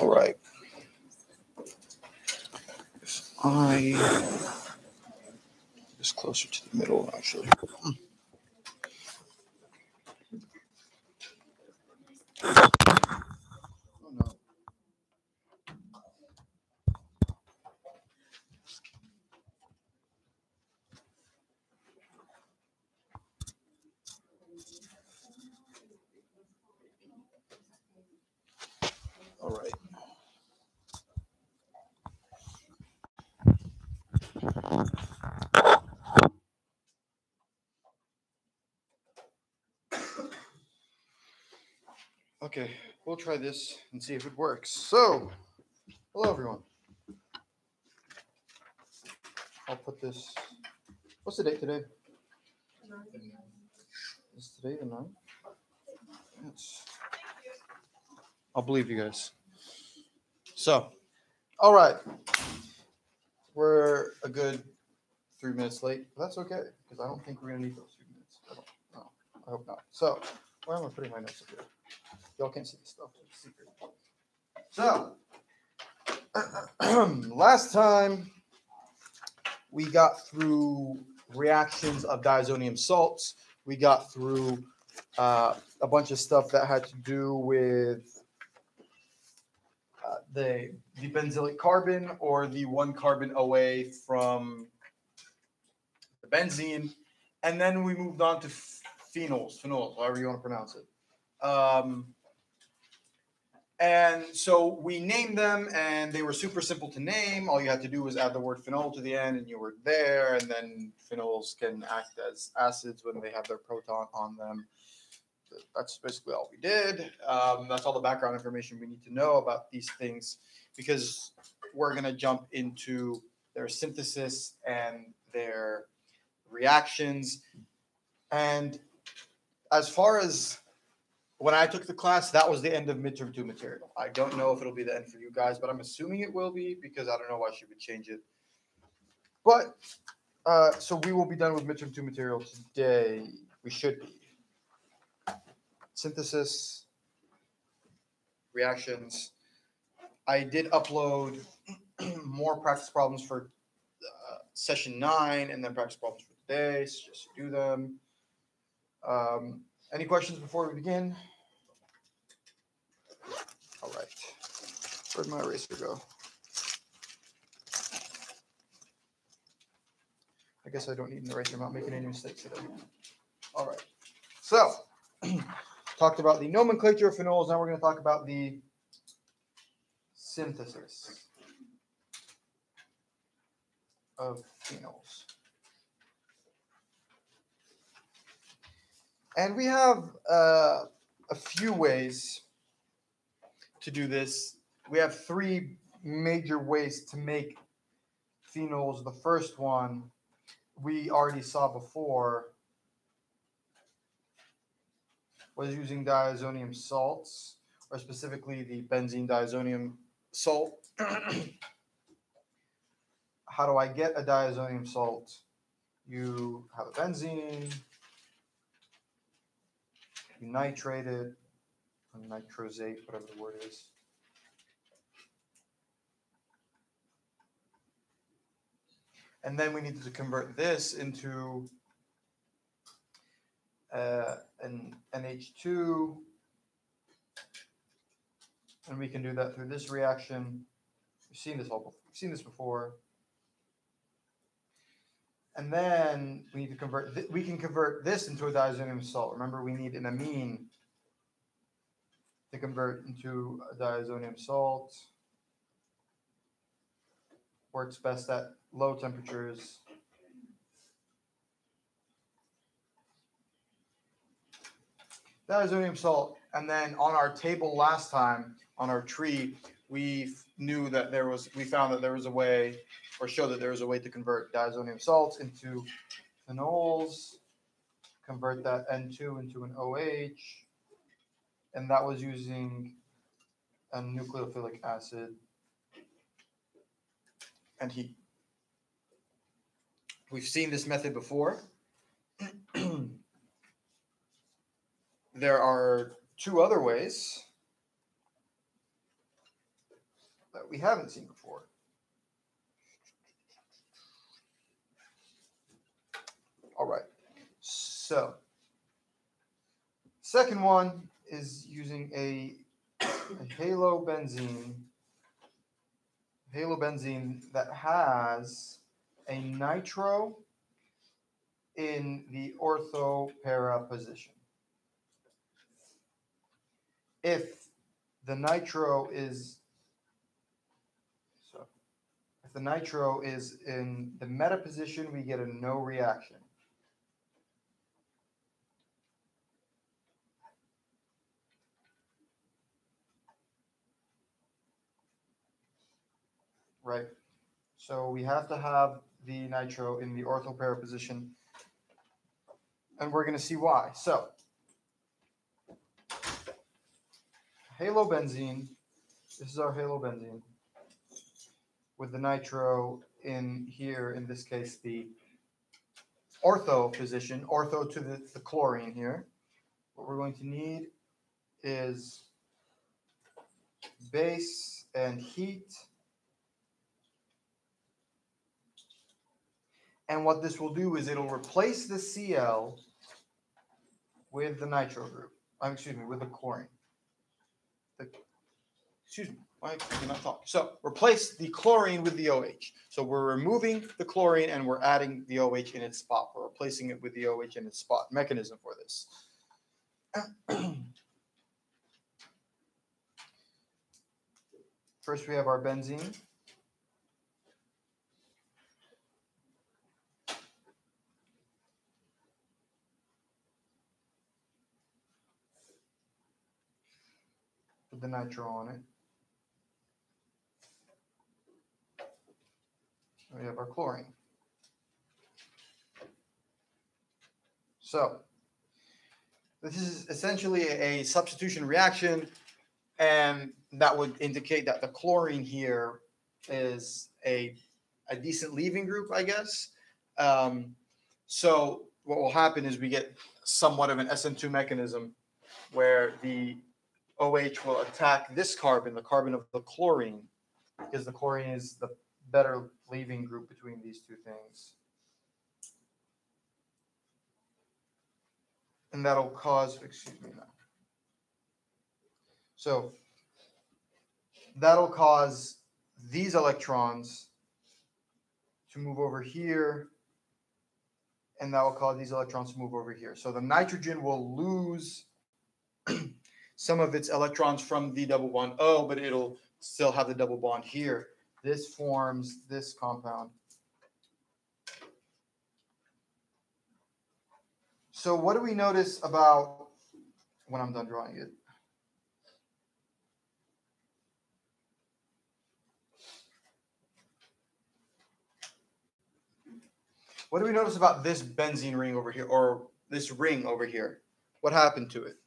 All right. If I just closer to the middle, actually. Oh, no. All right. Okay, we'll try this and see if it works. So, hello everyone. I'll put this. What's the date today? Is today the 9th? Yes. I'll believe you guys. So, all right. We're a good 3 minutes late. But that's okay, because I don't think we're going to need those 3 minutes. I don't know. I hope not. So, why am I putting my notes up here? Y'all can't see this stuff. It's secret. So, last time we got through reactions of diazonium salts. We got through a bunch of stuff that had to do with the benzylic carbon or the one carbon away from the benzene. And then we moved on to phenols, however you want to pronounce it. And so we named them, and they were super simple to name. All you had to do was add the word phenol to the end, and you were there. And then phenols can act as acids when they have their proton on them. That's basically all we did. That's all the background information we need to know about these things, because we're going to jump into their synthesis and their reactions. And as far as when I took the class, that was the end of midterm 2 material. I don't know if it'll be the end for you guys, but I'm assuming it will be, because I don't know why she would change it. But so we will be done with midterm 2 material today. We should be. Synthesis, reactions. I did upload more practice problems for session 9 and then practice problems for today, so just to do them. Any questions before we begin? All right. Where'd my eraser go? I guess I don't need an eraser. I'm not making any mistakes today. All right. So, talked about the nomenclature of phenols. Now we're going to talk about the synthesis of phenols. And we have a few ways to do this. We have 3 major ways to make phenols. The first one we already saw before was using diazonium salts, or specifically the benzene diazonium salt. How do I get a diazonium salt? You have a benzene, you nitrate it, or nitrosate, whatever the word is. And then we need to convert this into an NH2, and we can do that through this reaction. We've seen this before. And then we need to convert. We can convert this into a diazonium salt. Remember, we need an amine to convert into a diazonium salt. Works best at low temperatures. Diazonium salt. And then on our table last time, on our tree, we found that there was a way, or showed that there was a way to convert diazonium salts into phenols, convert that N2 into an OH, and that was using a nucleophilic acid and heat. We've seen this method before. There are 2 other ways. that we haven't seen before. All right. So, second one is using a halobenzene that has a nitro in the ortho-para position. If the nitro is in the meta position, we get a no reaction. Right. So we have to have the nitro in the ortho-para position, and we're going to see why. So halobenzene, this is our halobenzene with the nitro in here, in this case, the ortho position, ortho to the chlorine here. What we're going to need is base and heat. And what this will do is it'll replace the Cl with the nitro group. With the chlorine. Why can I talk? So replace the chlorine with the OH. So we're removing the chlorine and we're adding the OH in its spot. We're replacing it with the OH in its spot. Mechanism for this. First we have our benzene. Put the nitro on it. We have our chlorine. So this is essentially a substitution reaction, and that would indicate that the chlorine here is a decent leaving group, I guess. So what will happen is we get somewhat of an SN2 mechanism where the OH will attack this carbon, the carbon of the chlorine, because the chlorine is the better leaving group between these two things. And that'll cause, so that'll cause these electrons to move over here, and that will cause these electrons to move over here. So the nitrogen will lose some of its electrons from the double bond O, but it'll still have the double bond here. This forms this compound. So what do we notice about, when I'm done drawing it? What do we notice about this benzene ring over here, or this ring over here? What happened to it?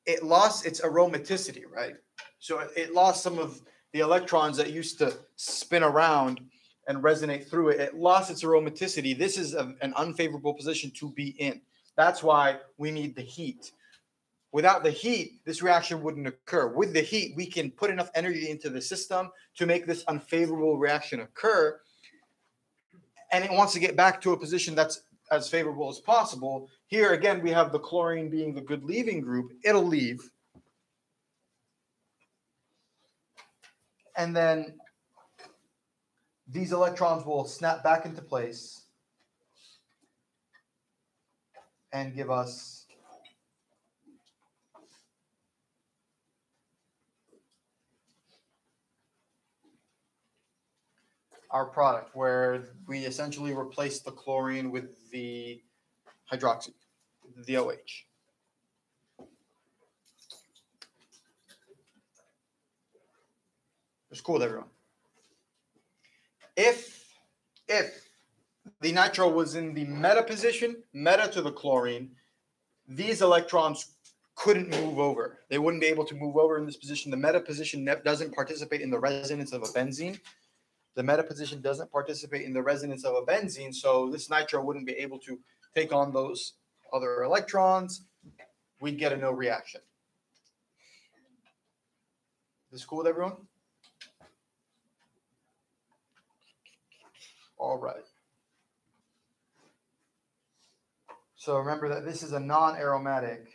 It lost its aromaticity, right? So it lost some of the electrons that used to spin around and resonate through it. It lost its aromaticity. This is an unfavorable position to be in. That's why we need the heat. Without the heat, this reaction wouldn't occur. With the heat, we can put enough energy into the system to make this unfavorable reaction occur. And it wants to get back to a position that's as favorable as possible. Here, again, we have the chlorine being the good leaving group. It'll leave. And then these electrons will snap back into place and give us our product, where we essentially replace the chlorine with the hydroxy, the OH. It's cool, everyone. If the nitro was in the meta position, meta to the chlorine, these electrons couldn't move over. They wouldn't be able to move over in this position. The meta position doesn't participate in the resonance of a benzene. The meta position doesn't participate in the resonance of a benzene, so this nitro wouldn't be able to take on those other electrons. We'd get a no reaction. This cool with everyone? All right. So remember that this is a non-aromatic.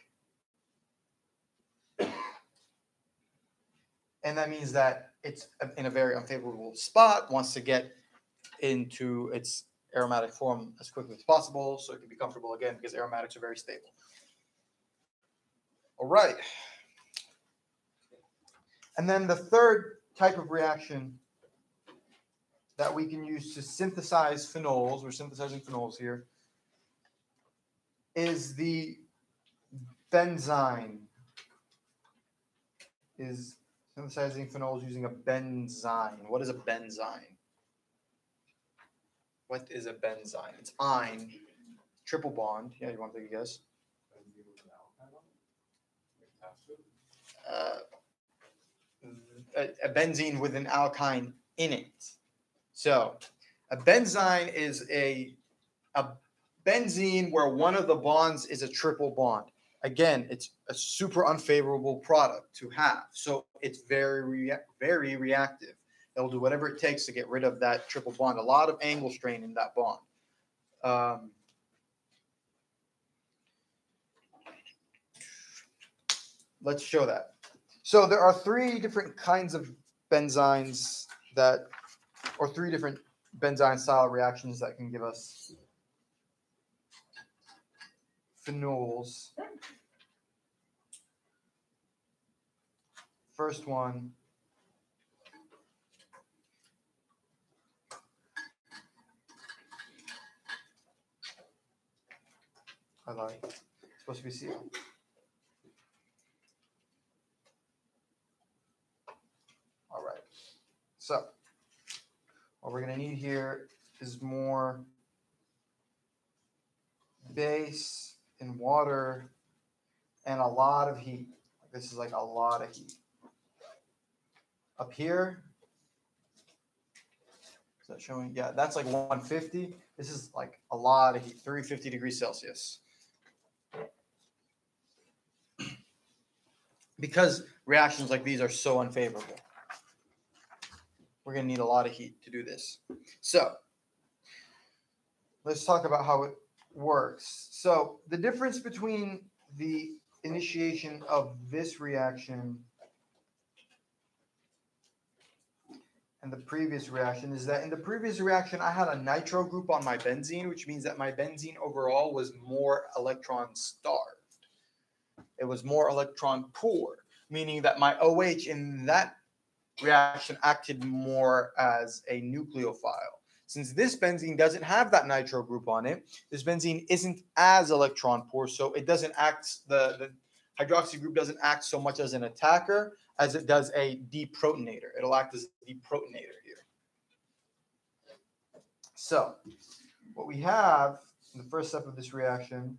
And that means that it's in a very unfavorable spot, wants to get into its aromatic form as quickly as possible so it can be comfortable again, because aromatics are very stable. All right. And then the third type of reaction that we can use to synthesize phenols, we're synthesizing phenols here, is the benzene. Is synthesizing phenols using a benzene. What is a benzene? What is a benzene? It's ine, triple bond. Yeah, you want to take a guess? A benzene with an alkyne in it. So a benzene is a benzene where one of the bonds is a triple bond. Again, it's a super unfavorable product to have. So it's very reactive. It'll do whatever it takes to get rid of that triple bond. A lot of angle strain in that bond. Let's show that. So there are three different kinds of benzenes that, or three different benzene style reactions that can give us phenols. First one I like. It's supposed to be sealed. All right. So what we're going to need here is more base and water and a lot of heat. This is like a lot of heat. Up here, is that showing? Yeah, that's like 150. This is like a lot of heat, 350 degrees Celsius. Because reactions like these are so unfavorable, we're going to need a lot of heat to do this. So let's talk about how it works. So the difference between the initiation of this reaction and the previous reaction is that in the previous reaction, I had a nitro group on my benzene, which means that my benzene overall was more electron starved. It was more electron poor, meaning that my OH in that reaction acted more as a nucleophile. Since this benzene doesn't have that nitro group on it, this benzene isn't as electron poor, so it doesn't act, the hydroxy group doesn't act so much as an attacker as it does a deprotonator. It'll act as a deprotonator here. So what we have in the first step of this reaction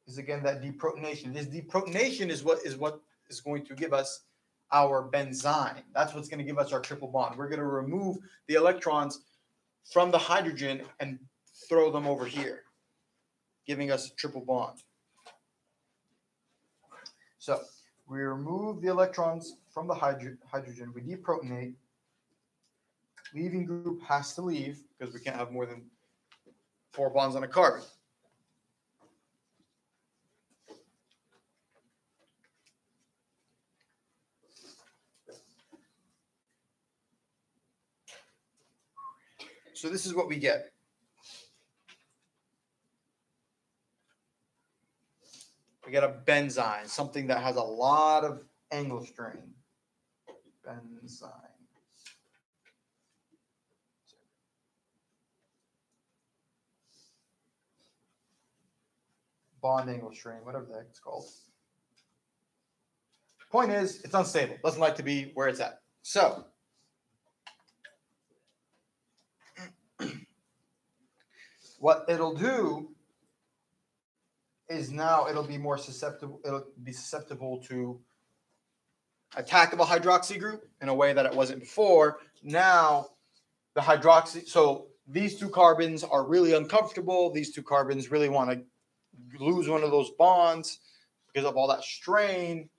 is again that deprotonation. This deprotonation is what is going to give us our benzene. That's what's going to give us our triple bond. We're going to remove the electrons from the hydrogen and throw them over here, giving us a triple bond. So we remove the electrons from the hydrogen. We deprotonate. Leaving group has to leave because we can't have more than 4 bonds on a carbon. So this is what we get. We get a benzene, something that has a lot of angle strain. Benzene. Bond angle strain, whatever the heck it's called. Point is, it's unstable. Doesn't like to be where it's at. So what it'll do is now it'll be more susceptible. It'll be susceptible to attack of a hydroxy group in a way that it wasn't before. Now the hydroxy, so these 2 carbons are really uncomfortable. These 2 carbons really want to lose one of those bonds because of all that strain.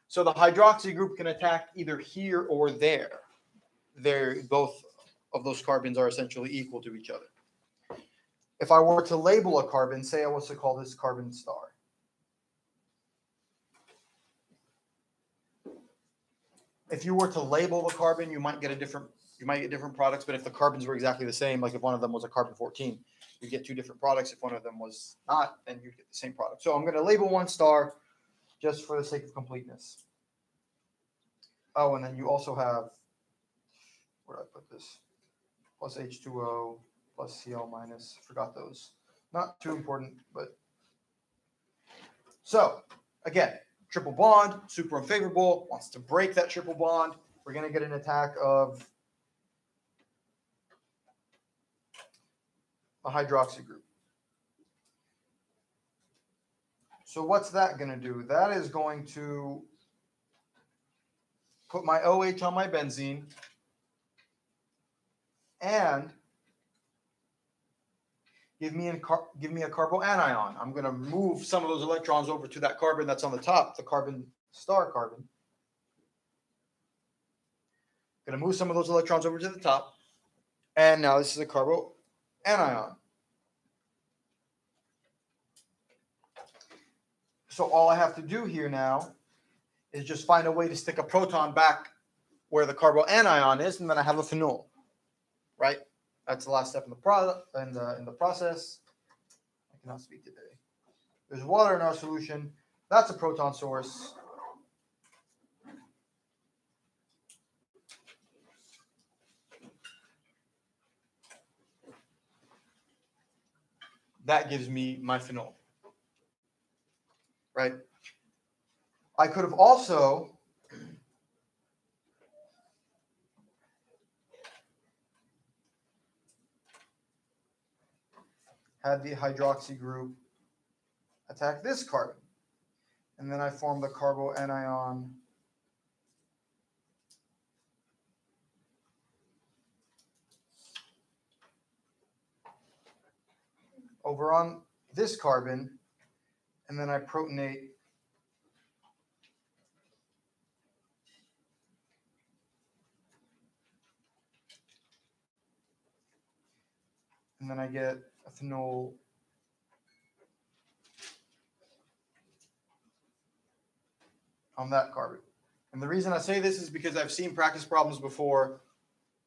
So the hydroxy group can attack either here or there. Both of those carbons are essentially equal to each other. If I were to label a carbon, say I was to call this carbon star. If you were to label the carbon, you might get different products, but if the carbons were exactly the same, like if one of them was a carbon 14, you'd get two different products. If one of them was not, then you'd get the same product. So I'm going to label one star just for the sake of completeness. Oh, and then you also have, where did I put this? Plus H2O, plus Cl minus. Forgot those. Not too important, but. So, again, triple bond, super unfavorable, wants to break that triple bond. We're going to get an attack of a hydroxy group. So what's that going to do? That is going to put my OH on my benzene and give me a carboanion. I'm going to move some of those electrons over to that carbon that's on the top, the carbon star carbon. Going to move some of those electrons over to the top. And now this is a carboanion. So all I have to do here now is just find a way to stick a proton back where the carboanion is, and then I have a phenol, right? That's the last step in the process. I cannot speak today. There's water in our solution. That's a proton source. That gives me my phenol, right? I could have also had the hydroxy group attack this carbon. And then I form the carboanion over on this carbon, and then I protonate and then I get a phenol on that carbon. And the reason I say this is because I've seen practice problems before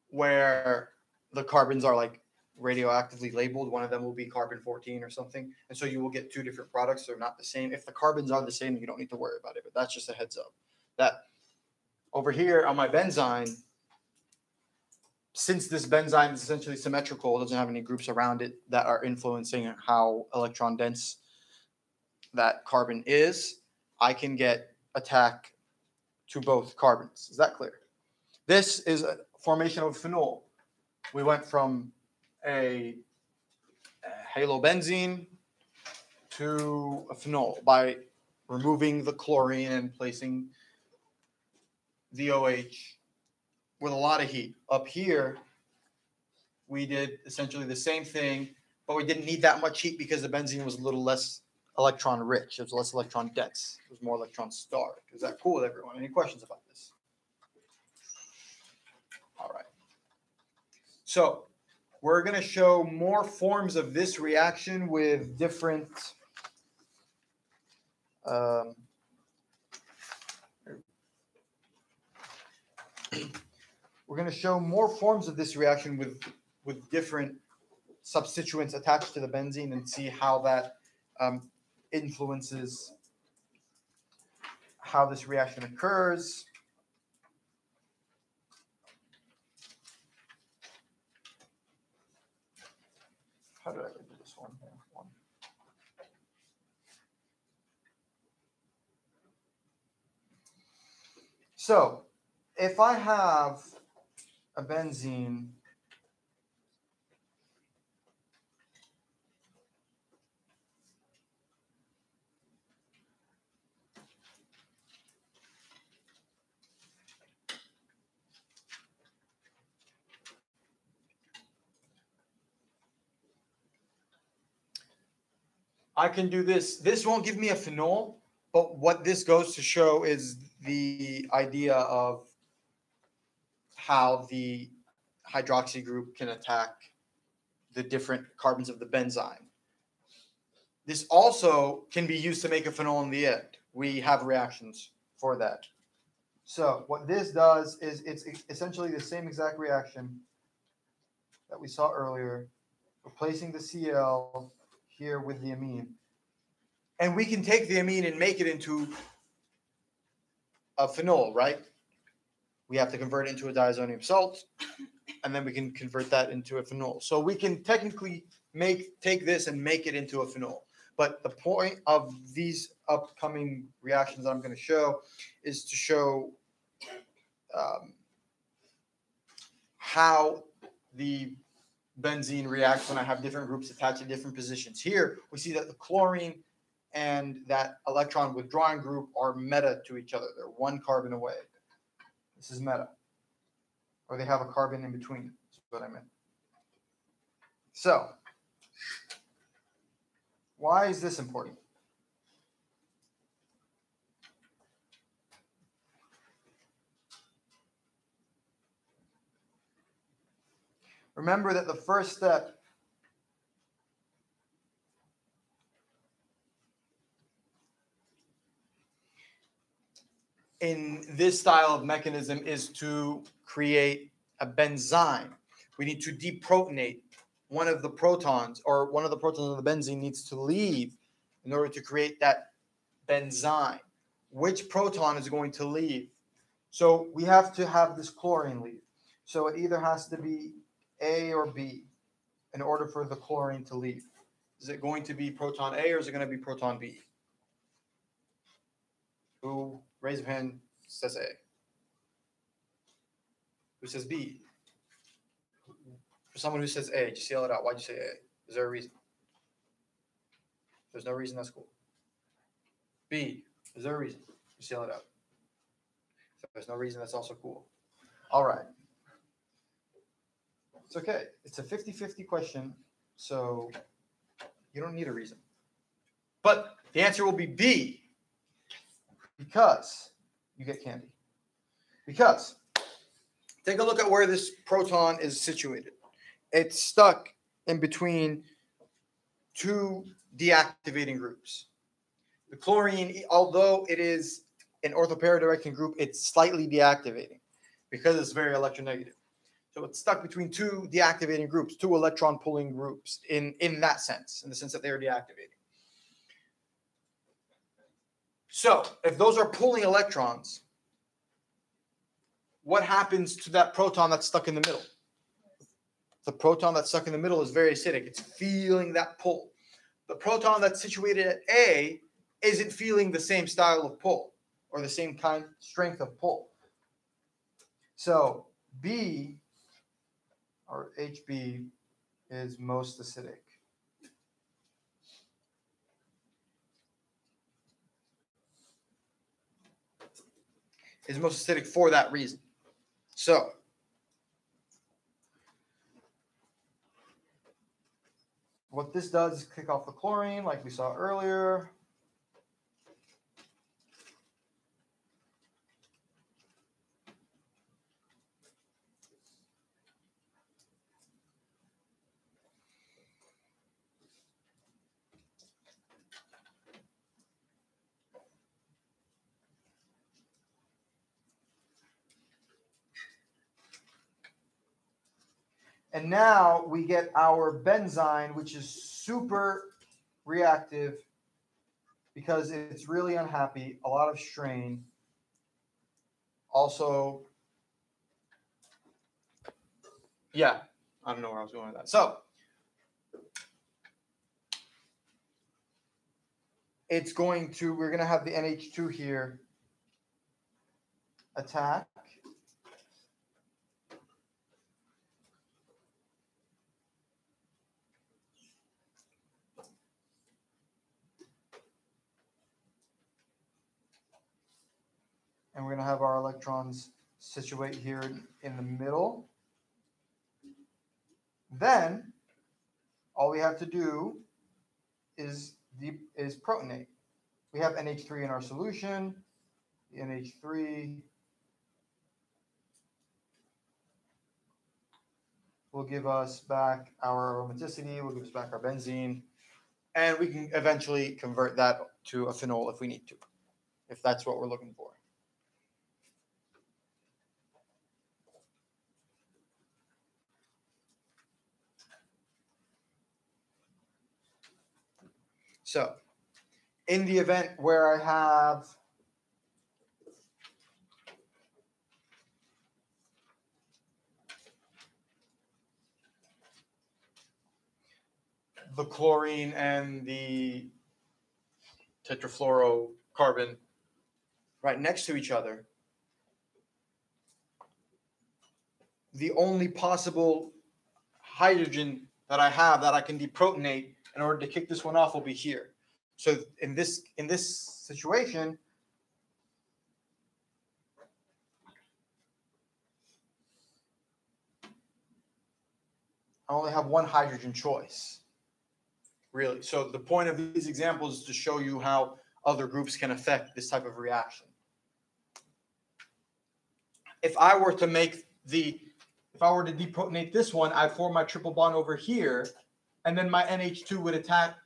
where the carbons are like radioactively labeled. One of them will be carbon 14 or something. And so you will get two different products. They're not the same. If the carbons are the same, you don't need to worry about it. But that's just a heads up. That over here on my benzene, since this benzene is essentially symmetrical, it doesn't have any groups around it that are influencing how electron dense that carbon is, I can get attack to both carbons. Is that clear? This is a formation of phenol. We went from a halobenzene to a phenol by removing the chlorine and placing the OH with a lot of heat. Up here, we did essentially the same thing, but we didn't need that much heat because the benzene was a little less electron rich. It was less electron dense. It was more electron starved. Is that cool with everyone? Any questions about this? All right. So we're going to show more forms of this reaction with different we're going to show more forms of this reaction with different substituents attached to the benzene and see how that influences how this reaction occurs. How did I do this one? So if I have a benzene I can do this. This won't give me a phenol, But what this goes to show is the idea of how the hydroxy group can attack the different carbons of the benzyne. This also can be used to make a phenol in the end. We have reactions for that. So what this does is it's essentially the same exact reaction that we saw earlier, replacing the Cl here with the amine. And we can take the amine and make it into a phenol, right? We have to convert it into a diazonium salt, and then we can convert that into a phenol. So we can technically take this and make it into a phenol. But the point of these upcoming reactions that I'm going to show is to show how the benzene reacts when I have different groups attached to different positions. Here, we see that the chlorine and that electron withdrawing group are meta to each other. They're one carbon away. This is meta. Or they have a carbon in between, is what I meant. So, why is this important? Remember that the first step in this style of mechanism is to create a benzyne. We need to deprotonate one of the protons, or one of the protons of the benzene needs to leave in order to create that benzyne. Which proton is going to leave? So we have to have this chlorine leave. So it either has to be A or B in order for the chlorine to leave. Is it going to be proton A or is it going to be proton B? Who, raise your hand, says A? Who says B? For someone who says A, just yell it out. Why'd you say A? Is there a reason? If there's no reason, that's cool. B, is there a reason? Just yell it out. If there's no reason, that's also cool. All right. It's okay. It's a 50-50 question, so you don't need a reason. But the answer will be B, because you get candy. Because take a look at where this proton is situated. It's stuck in between two deactivating groups. The chlorine, although it is an orthopara-directing group, it's slightly deactivating because it's very electronegative. So it's stuck between two deactivating groups, two electron-pulling groups in that sense, in the sense that they are deactivating. So if those are pulling electrons, what happens to that proton that's stuck in the middle? The proton that's stuck in the middle is very acidic. It's feeling that pull. The proton that's situated at A isn't feeling the same style of pull or the same kind strength of pull. So B, or HB, is most acidic. Is most acidic for that reason. So what this does is kick off the chlorine like we saw earlier. And now we get our benzyne, which is super reactive because it's really unhappy, a lot of strain. Also, yeah, I don't know where I was going with that. So it's going to, we're going to have the NH2 here attack. And we're going to have our electrons situate here in the middle. Then all we have to do is protonate. we have NH3 in our solution. The NH3 will give us back our aromaticity, will give us back our benzene, and we can eventually convert that to a phenol if we need to, if that's what we're looking for. So, in the event where I have the chlorine and the tetrafluorocarbon right next to each other, the only possible hydrogen that I have that I can deprotonate in order to kick this one off will be here. So in this situation, I only have one hydrogen choice, really. So the point of these examples is to show you how other groups can affect this type of reaction. If I were to deprotonate this one, I'd form my triple bond over here, and then my NH2 would attack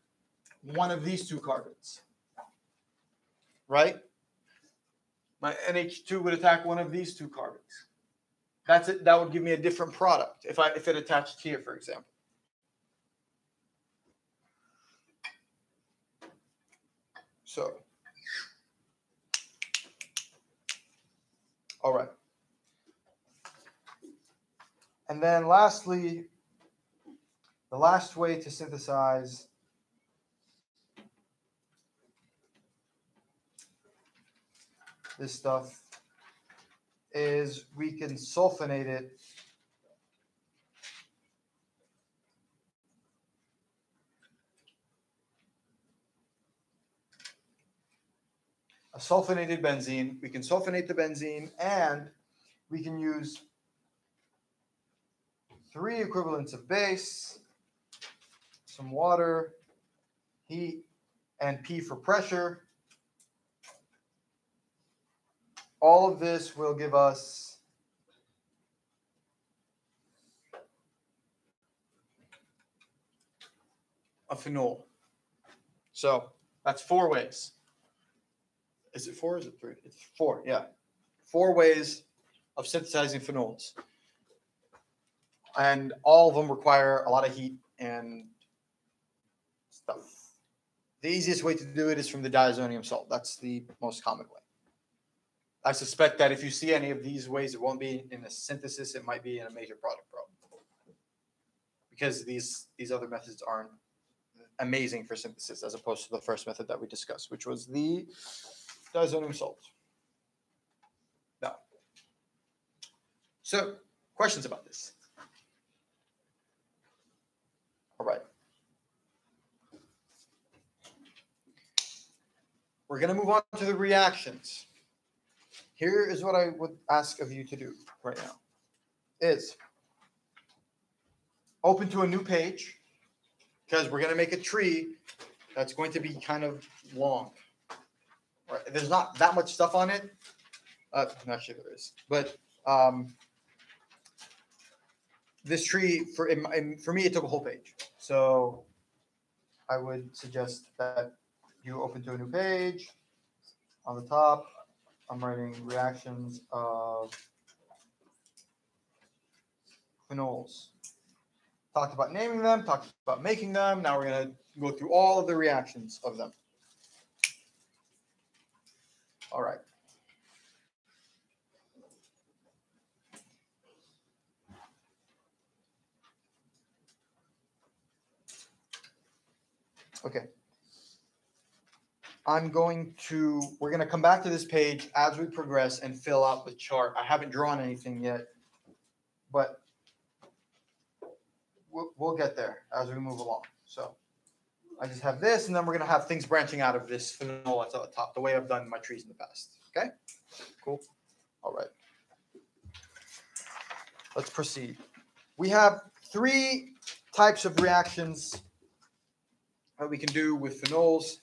one of these two carbons, right? My NH2 would attack one of these two carbons. That's it. That would give me a different product if it attached here, for example. So, all right. And then lastly, the last way to synthesize this stuff is we can sulfonate it a sulfonated benzene. We can sulfonate the benzene, and we can use 3 equivalents of base, some water, heat, and P for pressure. All of this will give us a phenol. So that's 4 ways. Is it 4 or is it 3? It's 4, yeah. 4 ways of synthesizing phenols. And all of them require a lot of heat and stuff. The easiest way to do it is from the diazonium salt. That's the most common way. I suspect that if you see any of these ways, it won't be in a synthesis. It might be in a major product problem, because these other methods aren't amazing for synthesis as opposed to the first method that we discussed, which was the diazonium salt. Now, so questions about this? All right. We're going to move on to the reactions. Here is what I would ask of you to do right now. Is open to a new page, because we're going to make a tree that's going to be kind of long. Right? There's not that much stuff on it. Actually, there is. But this tree, for me, it took a whole page. So I would suggest that you open to a new page. On the top, I'm writing reactions of phenols. Talked about naming them, talked about making them. Now we're going to go through all of the reactions of them. All right. Okay. we're going to come back to this page as we progress and fill out the chart. I haven't drawn anything yet, but we'll get there as we move along. So I just have this, and then we're going to have things branching out of this phenol that's at the top, the way I've done my trees in the past. Okay? Cool. All right. Let's proceed. We have 3 types of reactions that we can do with phenols.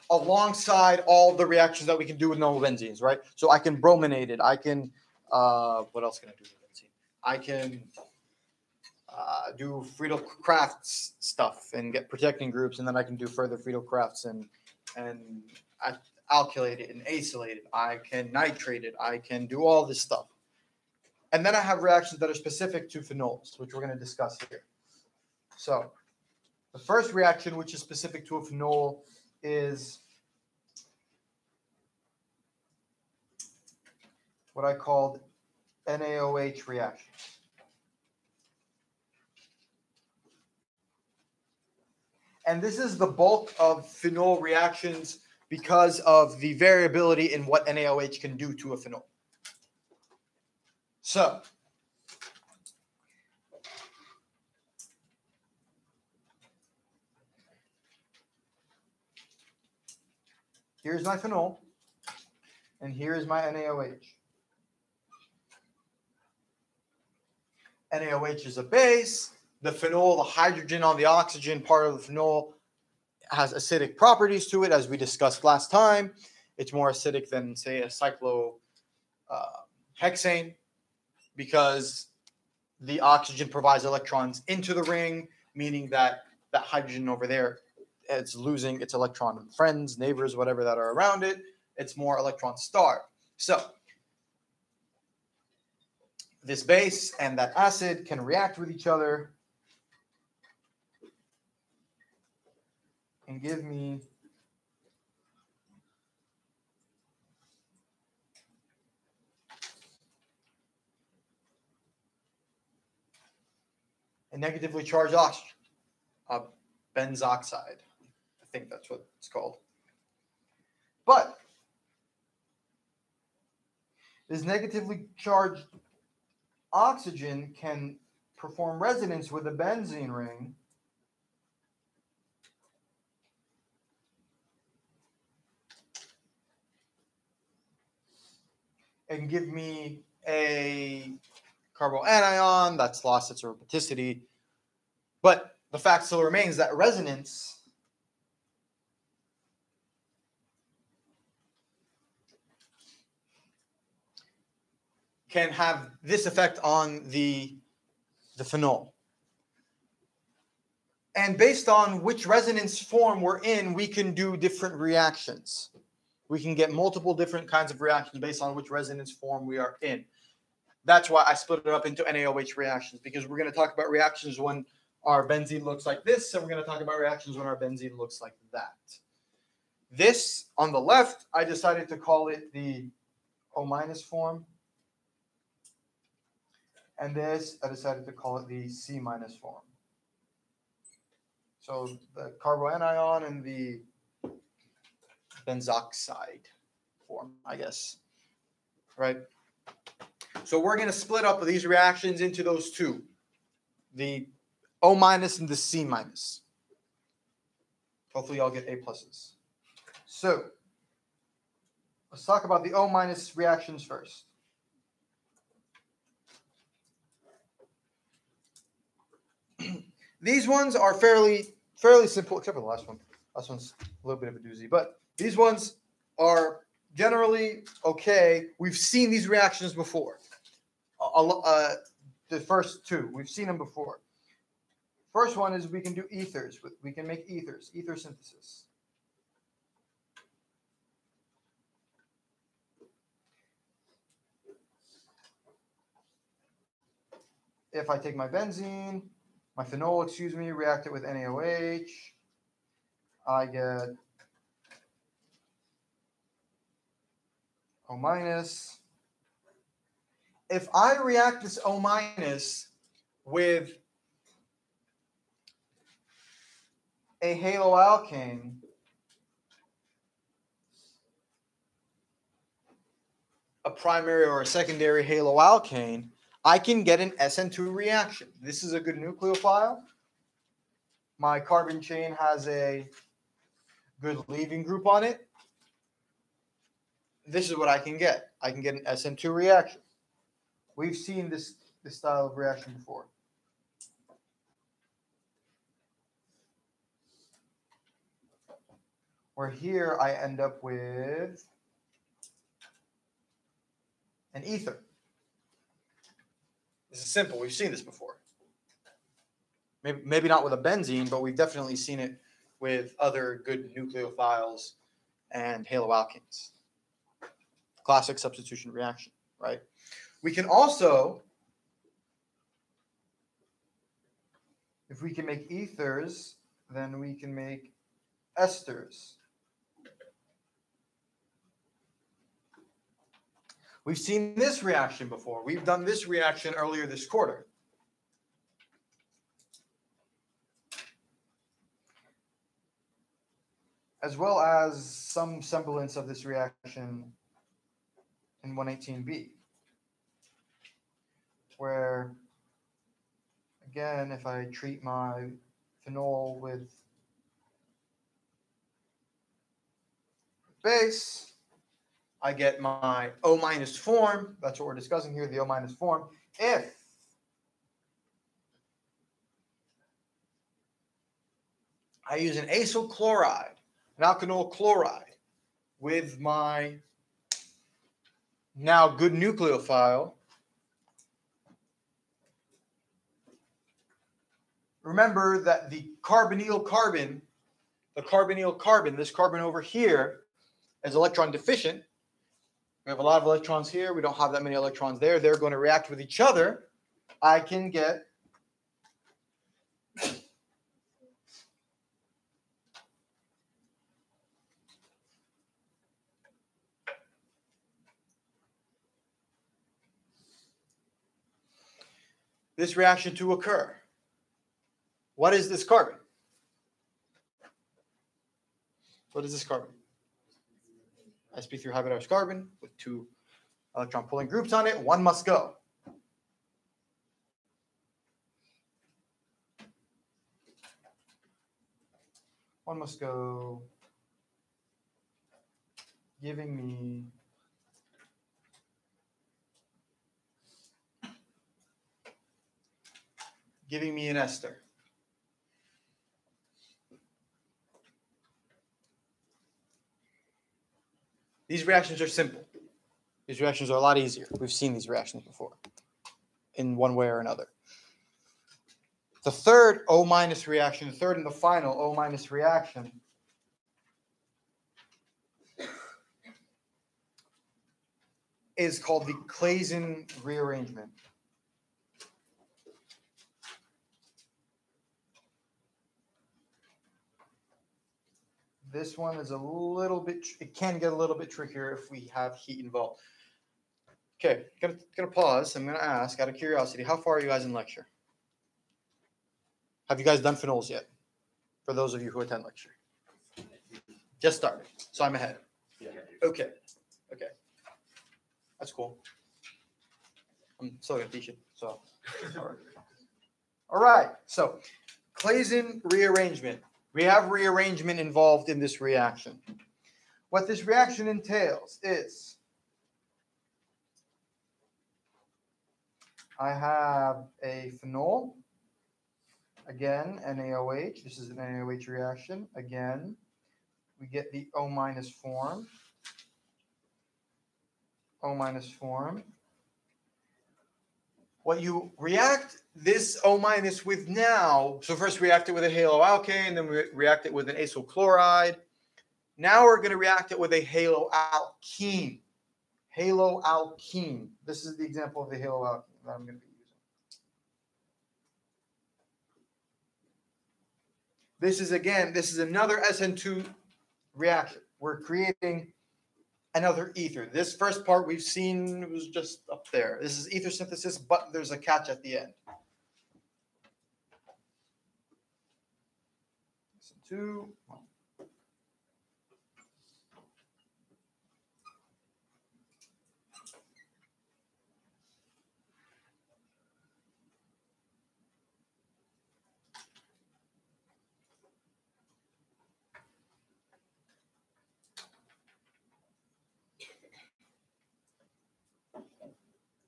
alongside all the reactions that we can do with normal benzenes, right? So I can brominate it. I can, what else can I do with benzene? I can do Friedel-Crafts stuff and get protecting groups, and then I can do further Friedel-Crafts and alkylate it and acylate it. I can nitrate it. I can do all this stuff. And then I have reactions that are specific to phenols, which we're going to discuss here. So the first reaction, which is specific to a phenol, is what I called NaOH reactions. And this is the bulk of phenol reactions because of the variability in what NaOH can do to a phenol. So here's my phenol, and here's my NaOH. NaOH is a base. The phenol, the hydrogen on the oxygen part of the phenol, has acidic properties to it, as we discussed last time. It's more acidic than, say, a cyclohexane because the oxygen provides electrons into the ring, meaning that that hydrogen over there, it's losing its electron friends, neighbors, whatever that are around it. It's more electron starved. So this base and that acid can react with each other and give me a negatively charged oxygen, a benzoxide. I think that's what it's called. But this negatively charged oxygen can perform resonance with a benzene ring and give me a carboanion that's lost its aromaticity. But the fact still remains that resonance can have this effect on the phenol. And based on which resonance form we're in, we can do different reactions. We can get multiple different kinds of reactions based on which resonance form we are in. That's why I split it up into NaOH reactions, because we're going to talk about reactions when our benzene looks like this, and we're going to talk about reactions when our benzene looks like that. This, on the left, I decided to call it the O- form. And this, I decided to call it the C- form. So the carboanion and the benzoxide form, I guess. Right? So we're going to split up these reactions into those two, the O- and the C-. Hopefully I'll get A+. So let's talk about the O- reactions first. These ones are fairly simple, except for the last one. Last one's a little bit of a doozy, but these ones are generally okay. We've seen these reactions before. The first two, we've seen them before. First one is we can do ethers. We can make ethers, ether synthesis. If I take my benzene, my phenol, react it with NaOH, I get O-. If I react this O- with a haloalkane, a primary or a secondary haloalkane, I can get an SN2 reaction. This is a good nucleophile. My carbon chain has a good leaving group on it. This is what I can get. I can get an SN2 reaction. We've seen this style of reaction before. where here I end up with an ether. This is simple. We've seen this before. Maybe not with a benzene, but we've definitely seen it with other good nucleophiles and haloalkanes. Classic substitution reaction, right? We can also, if we can make ethers, then we can make esters. We've seen this reaction before. We've done this reaction earlier this quarter. As well as some semblance of this reaction in 118B, where, again, if I treat my phenol with base, I get my O- form. That's what we're discussing here, the O- form. If I use an acyl chloride, an alkanol chloride, with my now good nucleophile, remember that the carbonyl carbon, this carbon over here, is electron deficient. We have a lot of electrons here. We don't have that many electrons there. They're going to react with each other. I can get this reaction to occur. What is this carbon? What is this carbon? sp3 hybridized carbon with 2 electron pulling groups on it. One must go. One must go, giving me an ester. These reactions are simple. These reactions are a lot easier. We've seen these reactions before in one way or another. The third O- reaction, the third and the final O- reaction is called the Claisen rearrangement. This one is a little bit, it can get a little bit trickier if we have heat involved. Okay, gonna pause. I'm gonna ask, out of curiosity, how far are you guys in lecture? Have you guys done phenols yet? For those of you who attend lecture. Just started, so I'm ahead. Yeah. Okay. That's cool. I'm still gonna teach it, so. All right, so Claisen rearrangement. We have rearrangement involved in this reaction. What this reaction entails is I have a phenol, again, NaOH. This is an NaOH reaction. Again, we get the O- form. O- form. What you react this O- with now, so first react it with a haloalkane, then we react it with an acyl chloride. Now we're going to react it with a haloalkene. Haloalkene. This is the example of the haloalkene that I'm going to be using. This is another SN2 reaction. We're creating another ether. This first part we've seen was just up there. This is ether synthesis, but there's a catch at the end. SN2.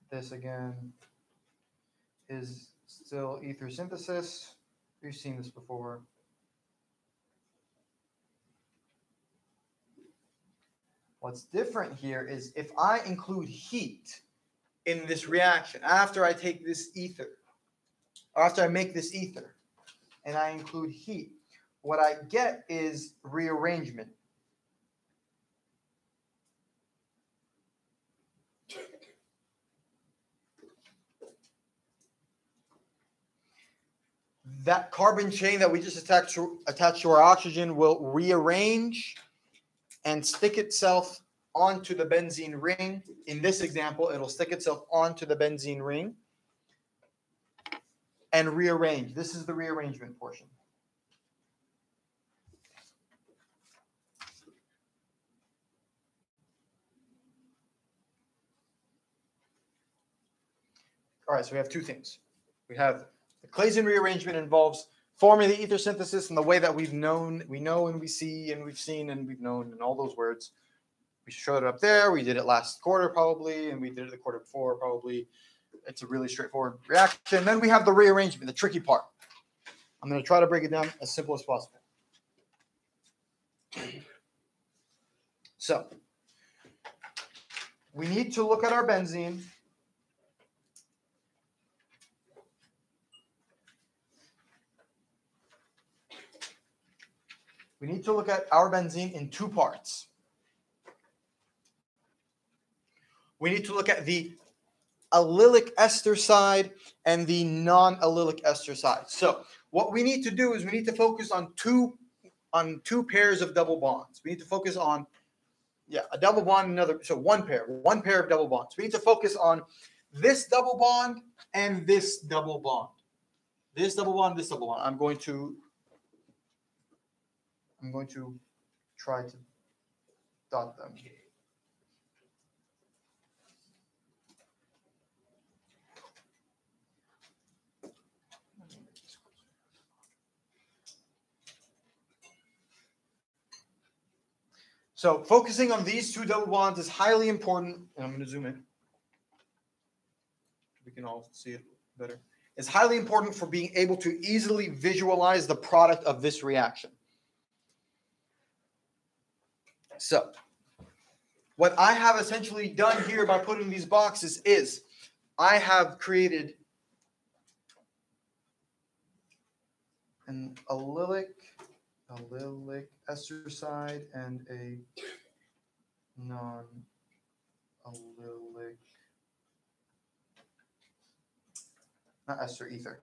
This again is still ether synthesis. We've seen this before. What's different here is if I include heat in this reaction, after I take this ether, or after I make this ether, and I include heat, what I get is rearrangement. That carbon chain that we just attached to our oxygen will rearrange and stick itself onto the benzene ring. In this example, it'll stick itself onto the benzene ring and rearrange. This is the rearrangement portion. All right, so we have two things. We have the Claisen rearrangement involves forming the ether synthesis in the way that we know and we see and we've seen and we've known and all those words. We showed it up there. We did it last quarter probably, and we did it the quarter before probably. It's a really straightforward reaction. Then we have the rearrangement, the tricky part. I'm going to try to break it down as simple as possible. So we need to look at our benzene. We need to look at our benzene in two parts. We need to look at the allylic ester side and the non-allylic ester side. So what we need to do is we need to focus on two pairs of double bonds. We need to focus on a double bond, another, so one pair of double bonds. We need to focus on this double bond and this double bond. This double bond, this double bond. I'm going to try to dot them. So focusing on these two double bonds is highly important, and I'm going to zoom in. We can all see it better. It's highly important for being able to easily visualize the product of this reaction. So what I have essentially done here by putting these boxes is I have created an allylic ester side and a non-allylic not ester, ether.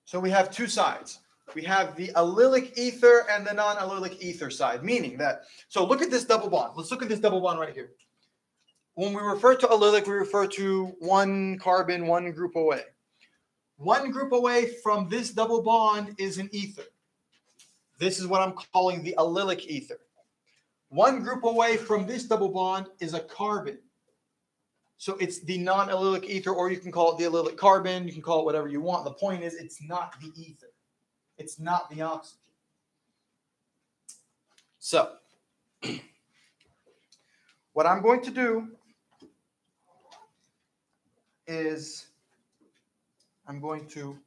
So we have two sides. We have the allylic ether and the non-allylic ether side, meaning that, so look at this double bond. Let's look at this double bond right here. When we refer to allylic, we refer to one carbon, one group away. One group away from this double bond is an ether. This is what I'm calling the allylic ether. One group away from this double bond is a carbon. So it's the non-allylic ether, or you can call it the allylic carbon. You can call it whatever you want. The point is it's not the ether. It's not the oxygen. So what I'm going to do is I'm going to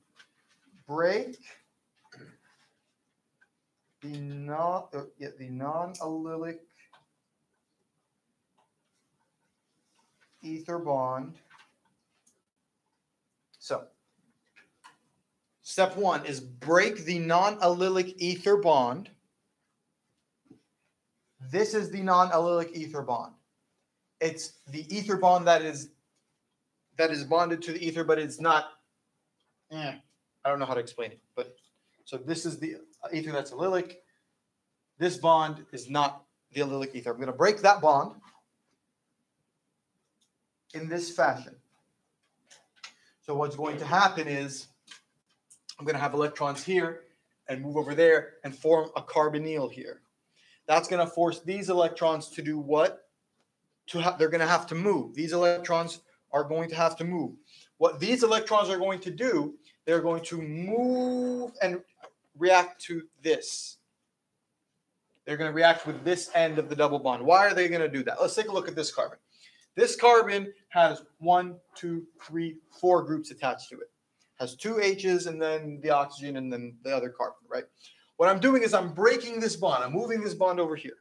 break the non-allylic ether bond. So step one is break the non-allylic ether bond. This is the non-allylic ether bond. It's the ether bond that is bonded to the ether, but it's not. I don't know how to explain it, but so this is the ether that's allylic. This bond is not the allylic ether. I'm going to break that bond in this fashion. So what's going to happen is I'm going to have electrons here and move over there and form a carbonyl here. That's going to force these electrons to do what? They're going to have to move. These electrons are going to have to move. What these electrons are going to do, they're going to move and react to this. They're going to react with this end of the double bond. Why are they going to do that? Let's take a look at this carbon. This carbon has 1, 2, 3, 4 groups attached to it. has two H's and then the oxygen and then the other carbon, right? What I'm doing is I'm breaking this bond. I'm moving this bond over here.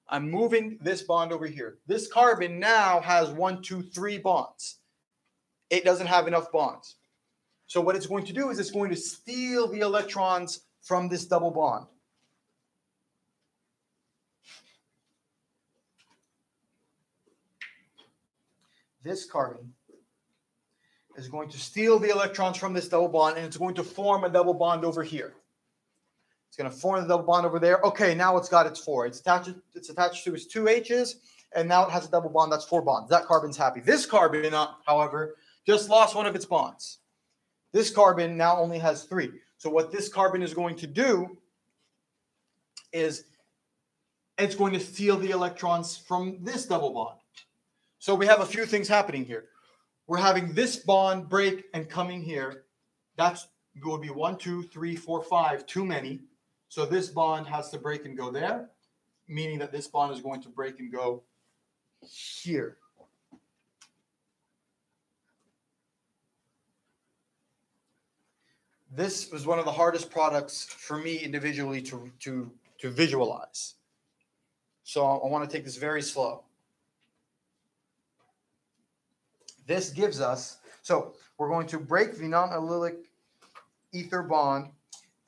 I'm moving this bond over here. This carbon now has 1, 2, 3 bonds. It doesn't have enough bonds. So what it's going to do is it's going to steal the electrons from this double bond. This carbon is going to steal the electrons from this double bond, and it's going to form a double bond over here. It's going to form the double bond over there. Okay, now it's got its 4. It's attached to its 2 H's, and now it has a double bond. That's 4 bonds. That carbon's happy. This carbon, however, just lost one of its bonds. This carbon now only has 3. So what this carbon is going to do is it's going to steal the electrons from this double bond. So we have a few things happening here. We're having this bond break and coming here. That's going to be 1, 2, 3, 4, 5, too many. So this bond has to break and go there, meaning that this bond is going to break and go here. This was one of the hardest products for me individually to visualize. So I want to take this very slow. This gives us, so we're going to break the non-allylic ether bond,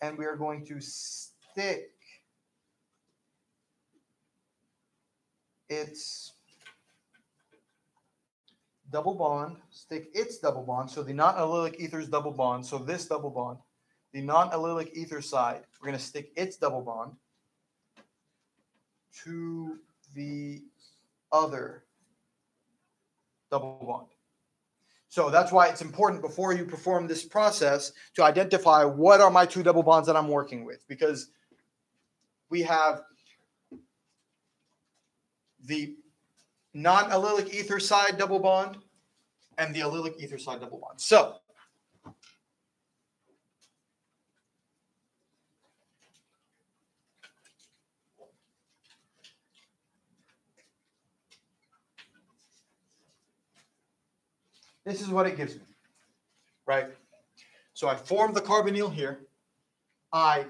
and we are going to stick its double bond, so the non-allylic ether's double bond, so this double bond, the non-allylic ether side, we're going to stick its double bond to the other double bond. So that's why it's important before you perform this process to identify what are my 2 double bonds that I'm working with, because we have the non-allylic ether side double bond and the allylic ether side double bond. So this is what it gives me, right? So I formed the carbonyl here. I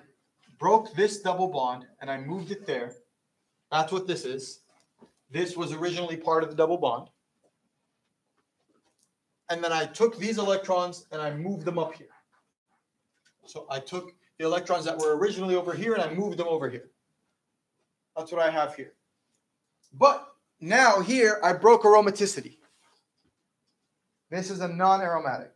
broke this double bond and I moved it there. That's what this is. This was originally part of the double bond. And then I took these electrons and I moved them up here. So I took the electrons that were originally over here and I moved them over here. That's what I have here. But now here I broke aromaticity. This is a non-aromatic.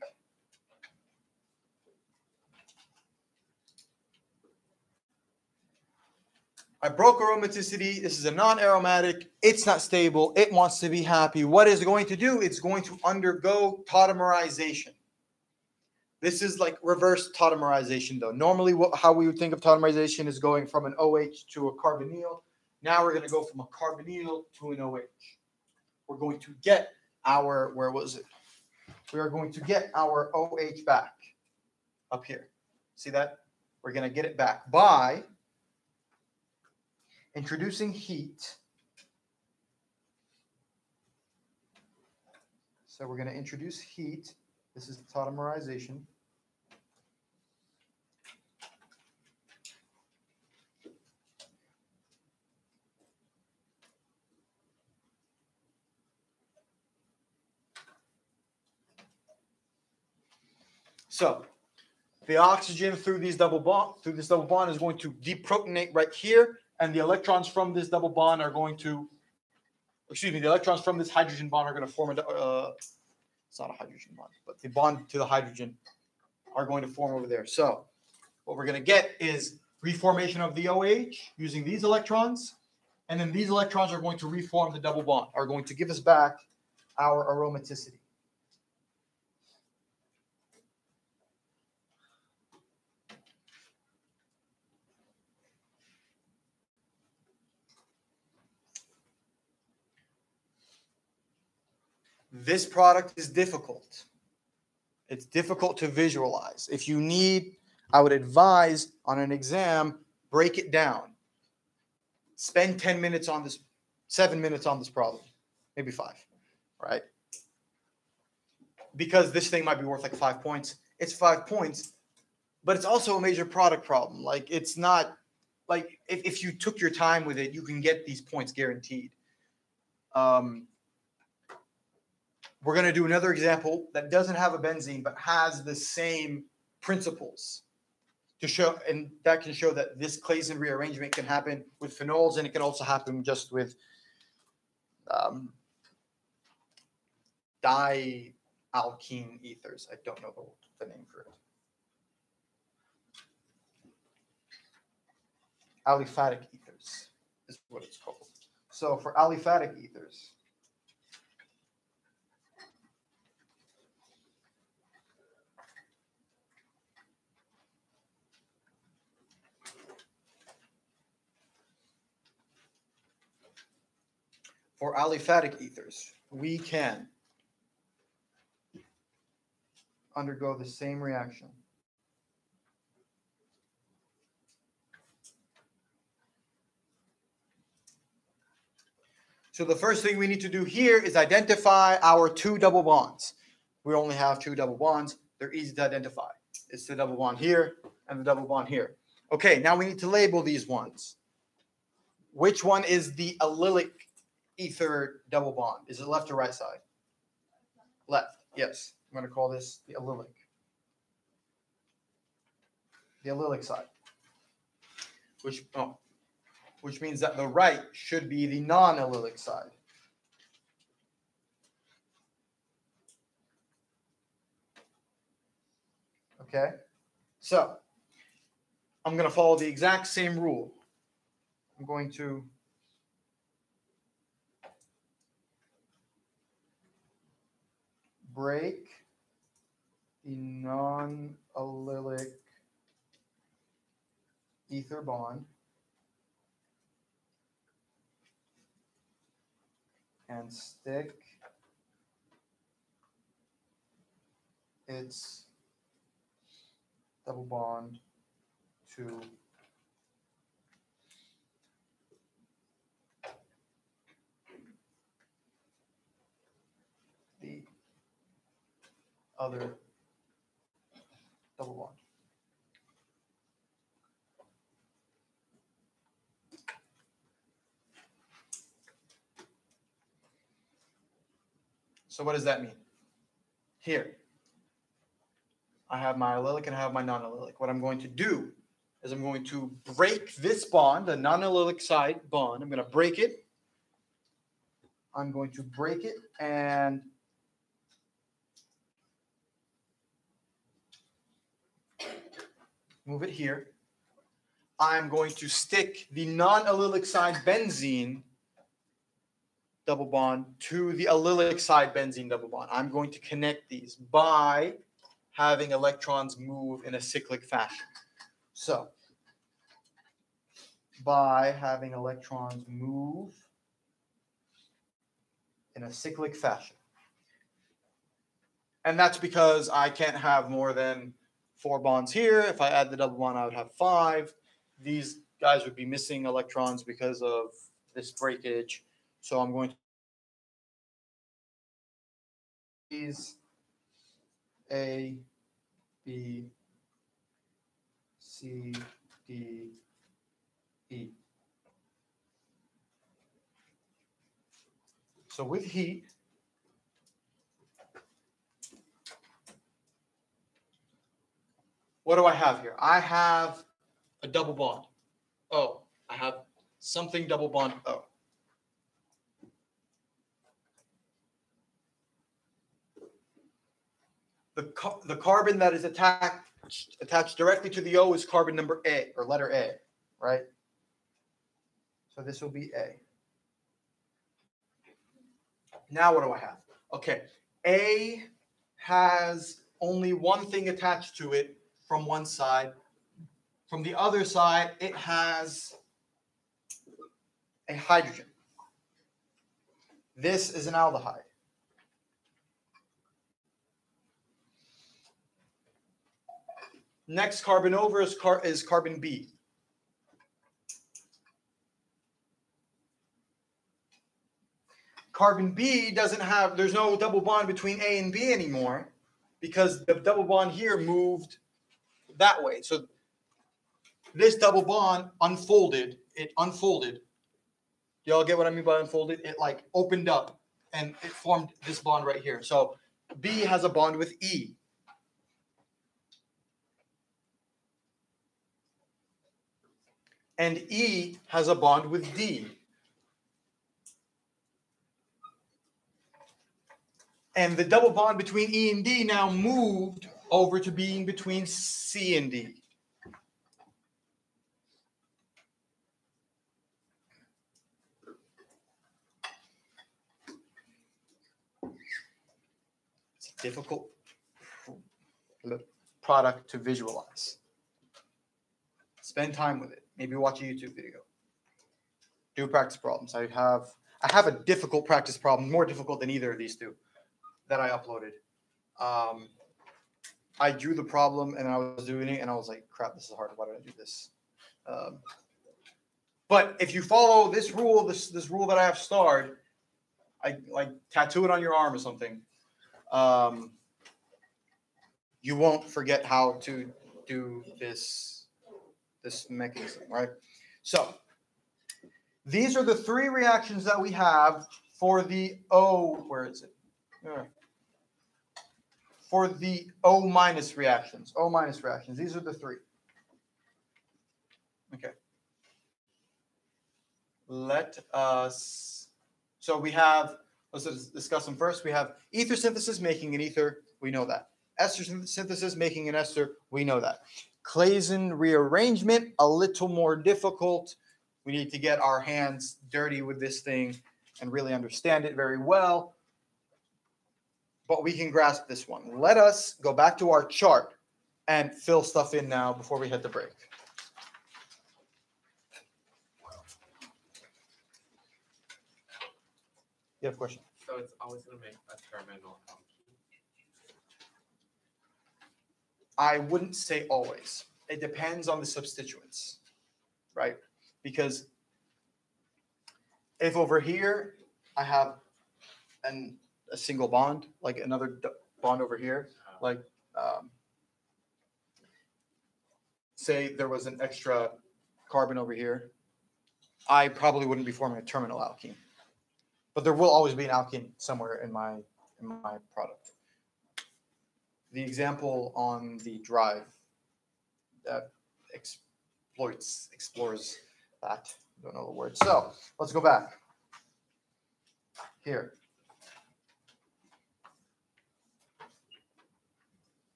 I broke aromaticity. This is a non-aromatic. It's not stable. It wants to be happy. What is it going to do? It's going to undergo tautomerization. This is like reverse tautomerization, though. Normally, how we would think of tautomerization is going from an OH to a carbonyl. Now we're going to go from a carbonyl to an OH. We're going to get our, where was it? We are going to get our OH back up here. See that? We're going to get it back by introducing heat. So we're going to introduce heat. This is tautomerization. So the oxygen through this double bond is going to deprotonate right here, and the electrons from this double bond are going to, the electrons from this hydrogen bond are going to form it's not a hydrogen bond, but the bond to the hydrogen are going to form over there. So what we're going to get is reformation of the OH using these electrons, and then these electrons are going to reform the double bond, are going to give us back our aromaticity. This product is difficult. It's difficult to visualize. If you need, I would advise on an exam, break it down. Spend 10 minutes on this, 7 minutes on this problem, maybe 5, right? Because this thing might be worth like 5 points. it's 5 points, but it's also a major product problem. Like, it's not like if you took your time with it, you can get these points guaranteed. We're going to do another example that doesn't have a benzene, but has the same principles to show, and that can show that this Claisen rearrangement can happen with phenols, and it can also happen just with dialkene ethers. I don't know the name for it. Aliphatic ethers is what it's called. So for aliphatic ethers, we can undergo the same reaction. So the first thing we need to do here is identify our 2 double bonds. We only have 2 double bonds. They're easy to identify. It's the double bond here and the double bond here. Okay, now we need to label these ones. Which one is the allylic ether double bond? Is it left or right side? Left, yes. I'm going to call this the allylic. The allylic side. Which means that the right should be the non-allylic side. Okay? So, I'm going to follow the exact same rule. I'm going to break the non-allylic ether bond and stick its double bond to the other double bond. So what does that mean? Here, I have my allylic and I have my non-allylic. What I'm going to do is I'm going to break this bond, the non-allylic side bond. I'm going to break it. I'm going to break it and move it here. I'm going to stick the non-allylic side benzene double bond to the allylic side benzene double bond. I'm going to connect these by having electrons move in a cyclic fashion. So, by having electrons move in a cyclic fashion. And that's because I can't have more than 4 bonds here. If I add the double bond, I would have 5. These guys would be missing electrons because of this breakage. So I'm going to these A, B, C, D, E. So with heat, what do I have here? I have a double bond O. I have something double bond O. The carbon that is attached directly to the O is carbon number A, or letter A, right? So this will be A. Now what do I have? Okay, A has only one thing attached to it from one side. From the other side, it has a hydrogen. This is an aldehyde. Next carbon over is carbon B. Carbon B doesn't have, there's no double bond between A and B anymore because the double bond here moved that way. So this double bond unfolded. It unfolded. Y'all get what I mean by unfolded? It like opened up and it formed this bond right here. So B has a bond with E. And E has a bond with D. And the double bond between E and D now moved over to being between C and D. It's a difficult product to visualize. Spend time with it. Maybe watch a YouTube video. Do practice problems. I have a difficult practice problem, more difficult than either of these two that I uploaded. I drew the problem and I was doing it and I was like, crap, this is hard. Why did I do this? But if you follow this rule, this rule that I have starred, I like tattoo it on your arm or something. You won't forget how to do this mechanism, right? So these are the three reactions that we have for the O. Where is it? For the O minus reactions. O minus reactions. These are the three. Okay. Let us. So we have. Let's discuss them first. We have ether synthesis making an ether. We know that. Ester synthesis making an ester. We know that. Claisen rearrangement, a little more difficult. We need to get our hands dirty with this thing and really understand it very well. But we can grasp this one. Let us go back to our chart and fill stuff in now before we hit the break. You have a question? So it's always going to make a terminal alkene? I wouldn't say always. It depends on the substituents, right? Because if over here I have a single bond, like another bond over here, like say there was an extra carbon over here, I probably wouldn't be forming a terminal alkene. But there will always be an alkene somewhere in my product. The example on the drive that explores that. I don't know the word. So let's go back here.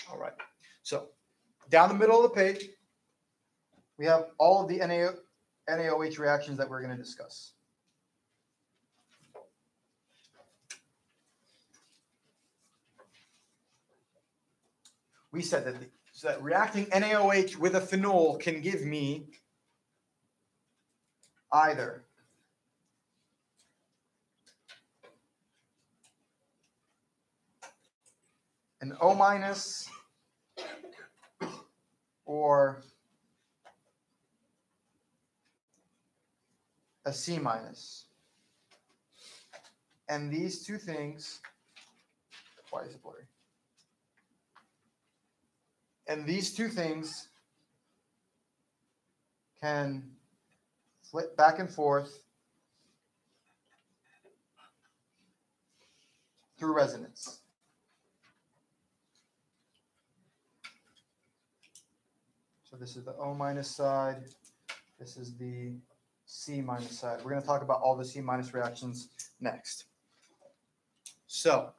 All right. So down the middle of the page, we have all of the NaOH reactions that we're going to discuss. We said that reacting NaOH with a phenol can give me either an O minus or a C minus. And these two things, why is it blurry? And these two things can flip back and forth through resonance. So this is the O minus side. This is the C minus side. We're going to talk about all the C minus reactions next. So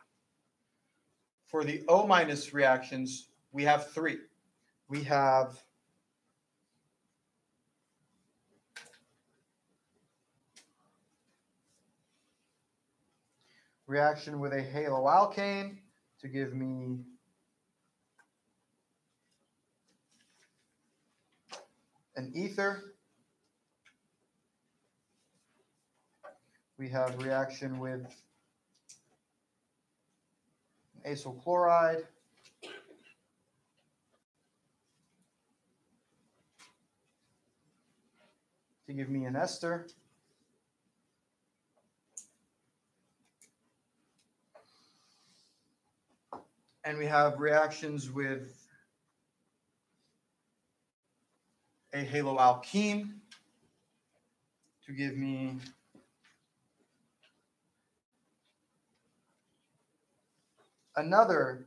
for the O minus reactions, we have three. We have reaction with a haloalkane to give me an ether. We have reaction with an acyl chloride to give me an ester. And we have reactions with a haloalkene to give me another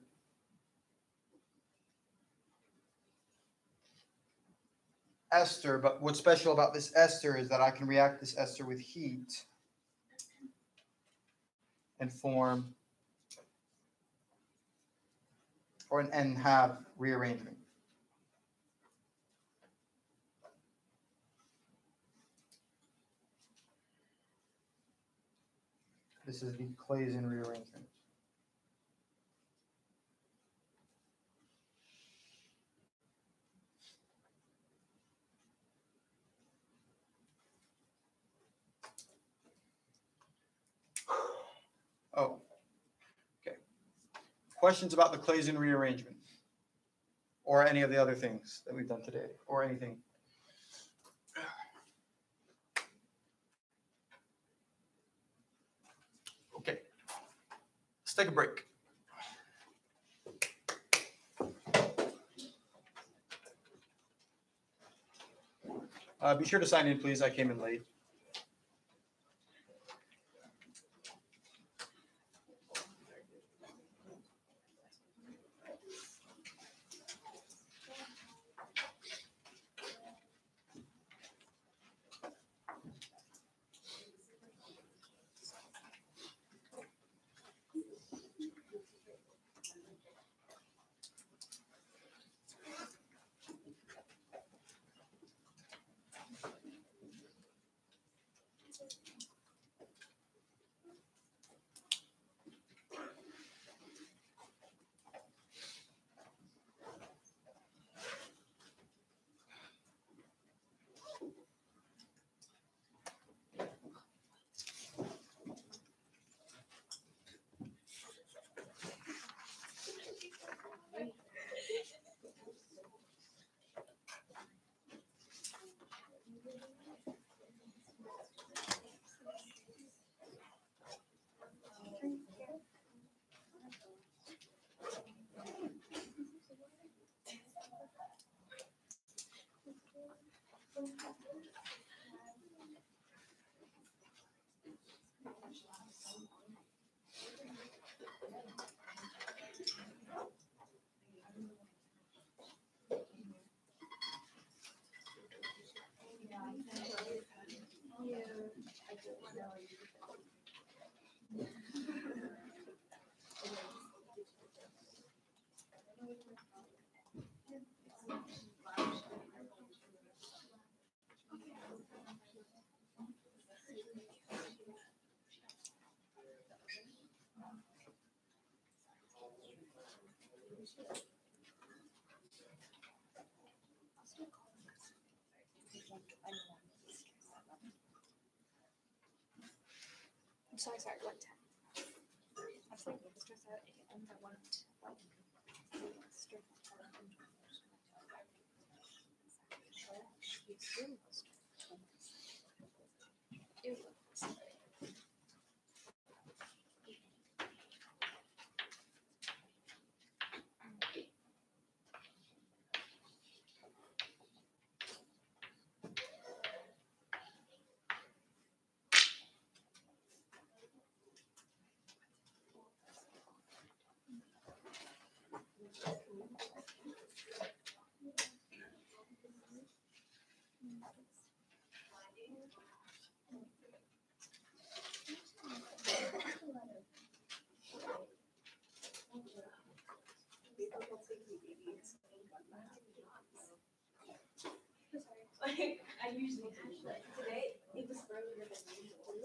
ester, but what's special about this ester is that I can react this ester with heat and form and have rearrangement. This is the Claisen rearrangement. Oh, okay. Questions about the Claisen rearrangement or any of the other things that we've done today or anything? Okay, let's take a break. Be sure to sign in, please. I came in late. I'm sorry, what time? I was like, stress out and I want to stress out. Like I usually do, like today it was earlier than usual.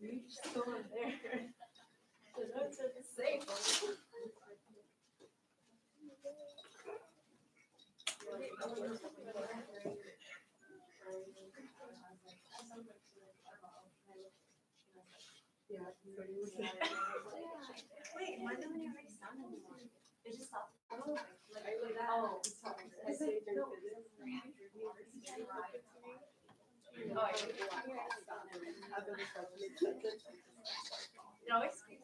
Yeah, still in there. The notes are the same. Wait, why don't we already sound anymore? It just stopped. Oh, it always speaks.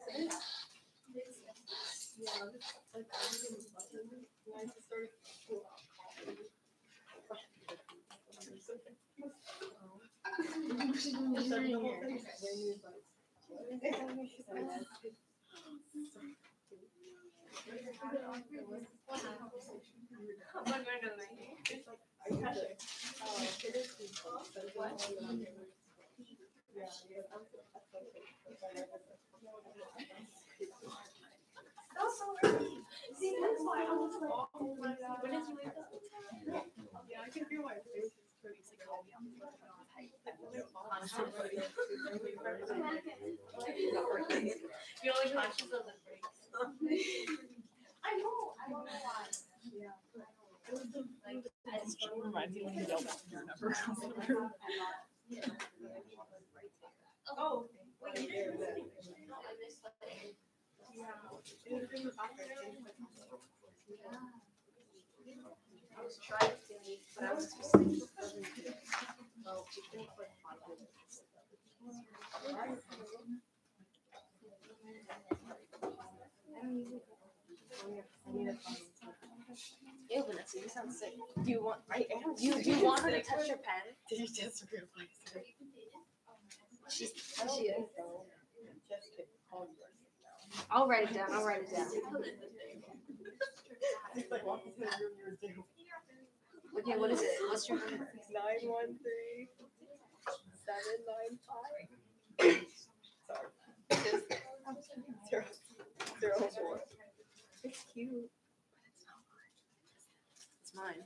That was so early. See, that's why I was like, oh my god. When did you wake up? Yeah, I can feel my face. It's like, oh, yeah. You're only conscious of the breaks. I know. I don't know why. Yeah. It reminds me when you yelled at your number. Oh, wait, you didn't say no, I missed like, I was trying to, but I was too sleepy. Ew, Vanessa, you sound sick. Do you want? I am. Do you want her to touch your pen? Did you just realize it? She is. Just kidding. I'll write it down. I'll write it down. It's like walking to the room you were doing. Okay, what is it? What's your number? 913 795. Sorry. 004. It's cute. It's mine.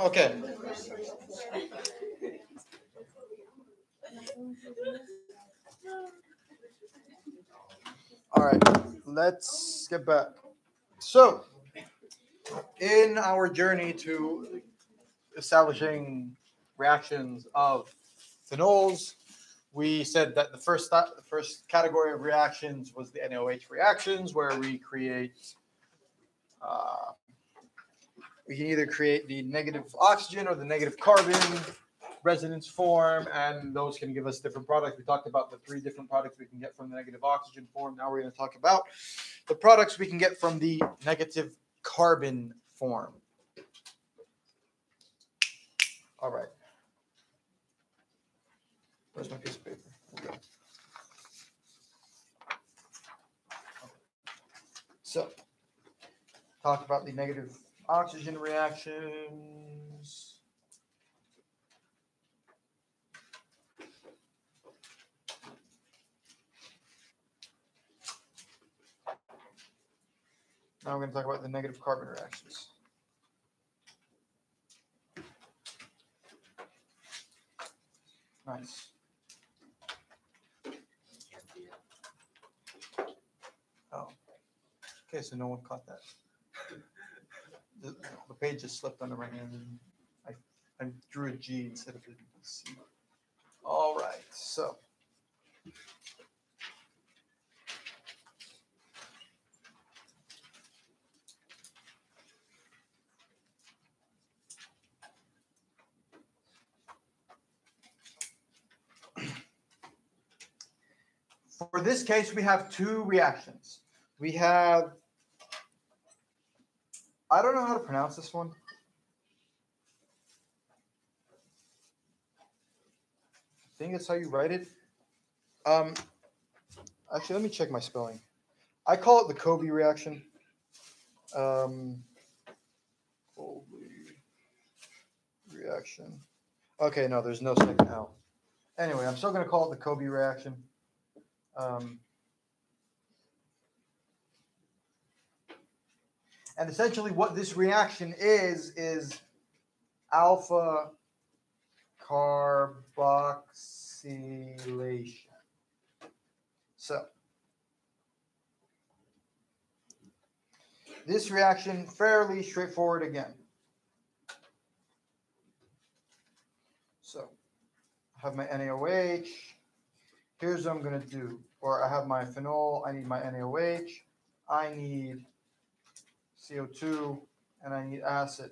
Okay. All right, let's get back. So, in our journey to establishing reactions of phenols, we said that the first category of reactions was the NaOH reactions, where we create we can either create the negative oxygen or the negative carbon resonance form, and those can give us different products. We talked about the 3 different products we can get from the negative oxygen form. Now we're going to talk about the products we can get from the negative carbon form. All right. Where's my piece of paper? Okay. So, talk about the negative oxygen reactions. Now we're going to talk about the negative carbon reactions. Nice. Oh. Okay, so no one caught that. The page just slipped under my hand. I drew a G instead of a C. All right, so. For this case, we have 2 reactions. We have, I don't know how to pronounce this one. I think that's how you write it. Actually, let me check my spelling. I call it the Kobe reaction. Kobe reaction. Okay, no, there's no second L. Anyway, I'm still going to call it the Kobe reaction. And essentially what this reaction is alpha carboxylation. So this reaction, fairly straightforward again. So I have my NaOH. Here's what I'm going to do. Or I have my phenol. I need my NaOH. I need CO2. And I need acid.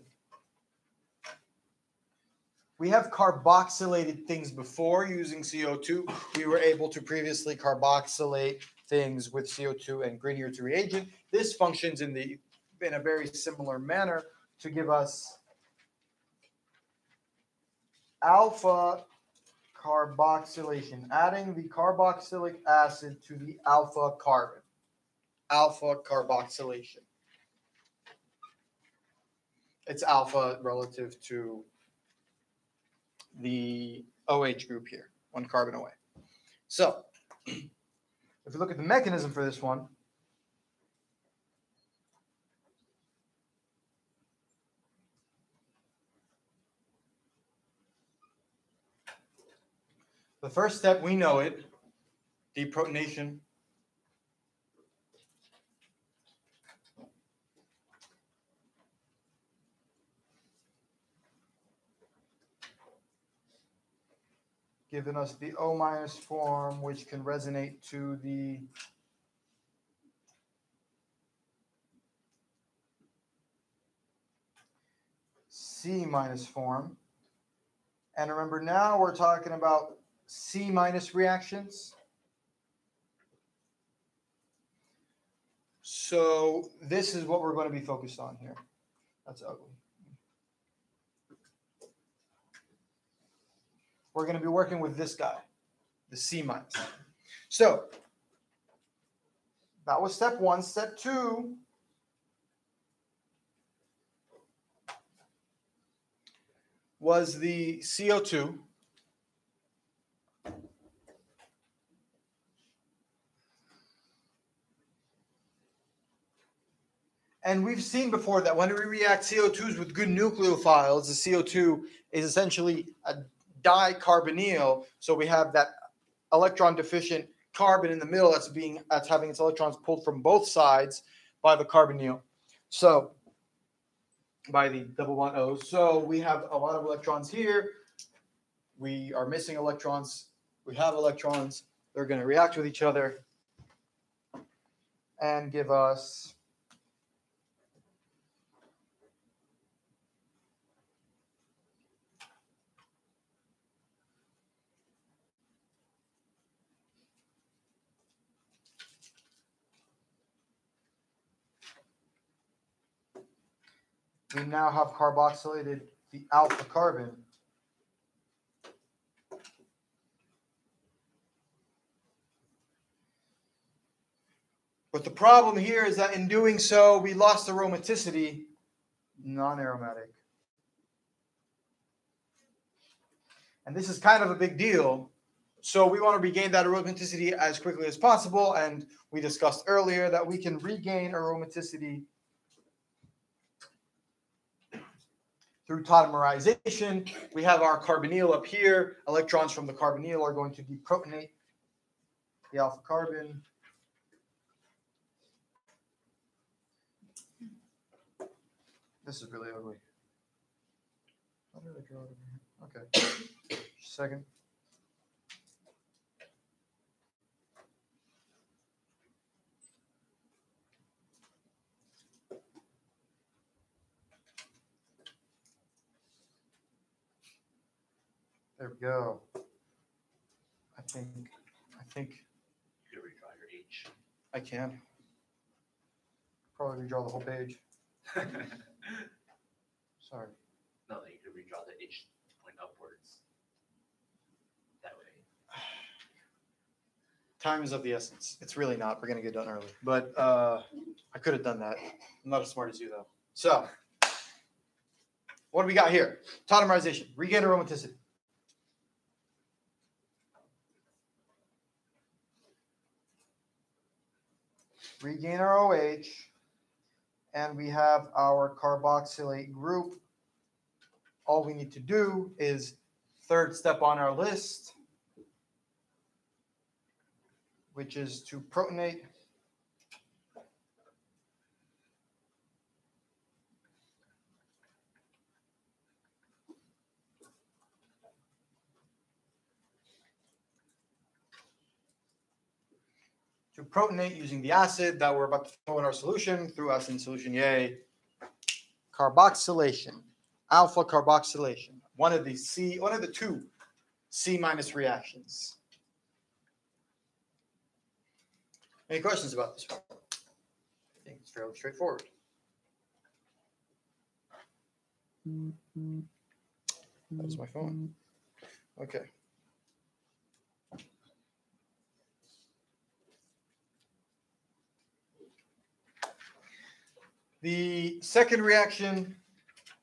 We have carboxylated things before using CO2. We were able to previously carboxylate things with CO2 and Grignard's reagent. This functions in a very similar manner to give us alpha carboxylation, adding the carboxylic acid to the alpha carbon. Alpha carboxylation. It's alpha relative to the OH group here, one carbon away. So, if you look at the mechanism for this one, the first step, we know it, deprotonation. Giving us the O- form, which can resonate to the C- form. And remember, now we're talking about C- reactions. So this is what we're going to be focused on here. That's ugly. We're going to be working with this guy, the C-. So that was step one. Step two was the CO2. And we've seen before that when we react CO2s with good nucleophiles, the CO2 is essentially a dicarbonyl. So we have that electron deficient carbon in the middle that's having its electrons pulled from both sides by the carbonyl. So by the double bond O. So we have a lot of electrons here. We are missing electrons. We have electrons. They're going to react with each other and give us we now have carboxylated the alpha carbon. But the problem here is that in doing so, we lost aromaticity, non-aromatic. And this is kind of a big deal. So we want to regain that aromaticity as quickly as possible. And we discussed earlier that we can regain aromaticity through tautomerization. We have our carbonyl up here. Electrons from the carbonyl are going to deprotonate the alpha carbon. This is really ugly. How did I draw it over here? Okay. Second. There we go. I think You can redraw your H. I can. Probably redraw the whole page. Sorry. No, you can redraw the H point upwards. That way. Time is of the essence. It's really not. We're gonna get done early, but I could have done that. I'm not as smart as you though. So, what do we got here? Tautomerization, regain aromaticity. Regain our OH, and we have our carboxylate group. All we need to do is third step on our list, which is to protonate using the acid that we're about to throw in our solution through acid in solution. Yay. Carboxylation, alpha carboxylation. One of the two C- reactions. Any questions about this one? I think it's fairly straightforward. That's my phone. Okay. The second reaction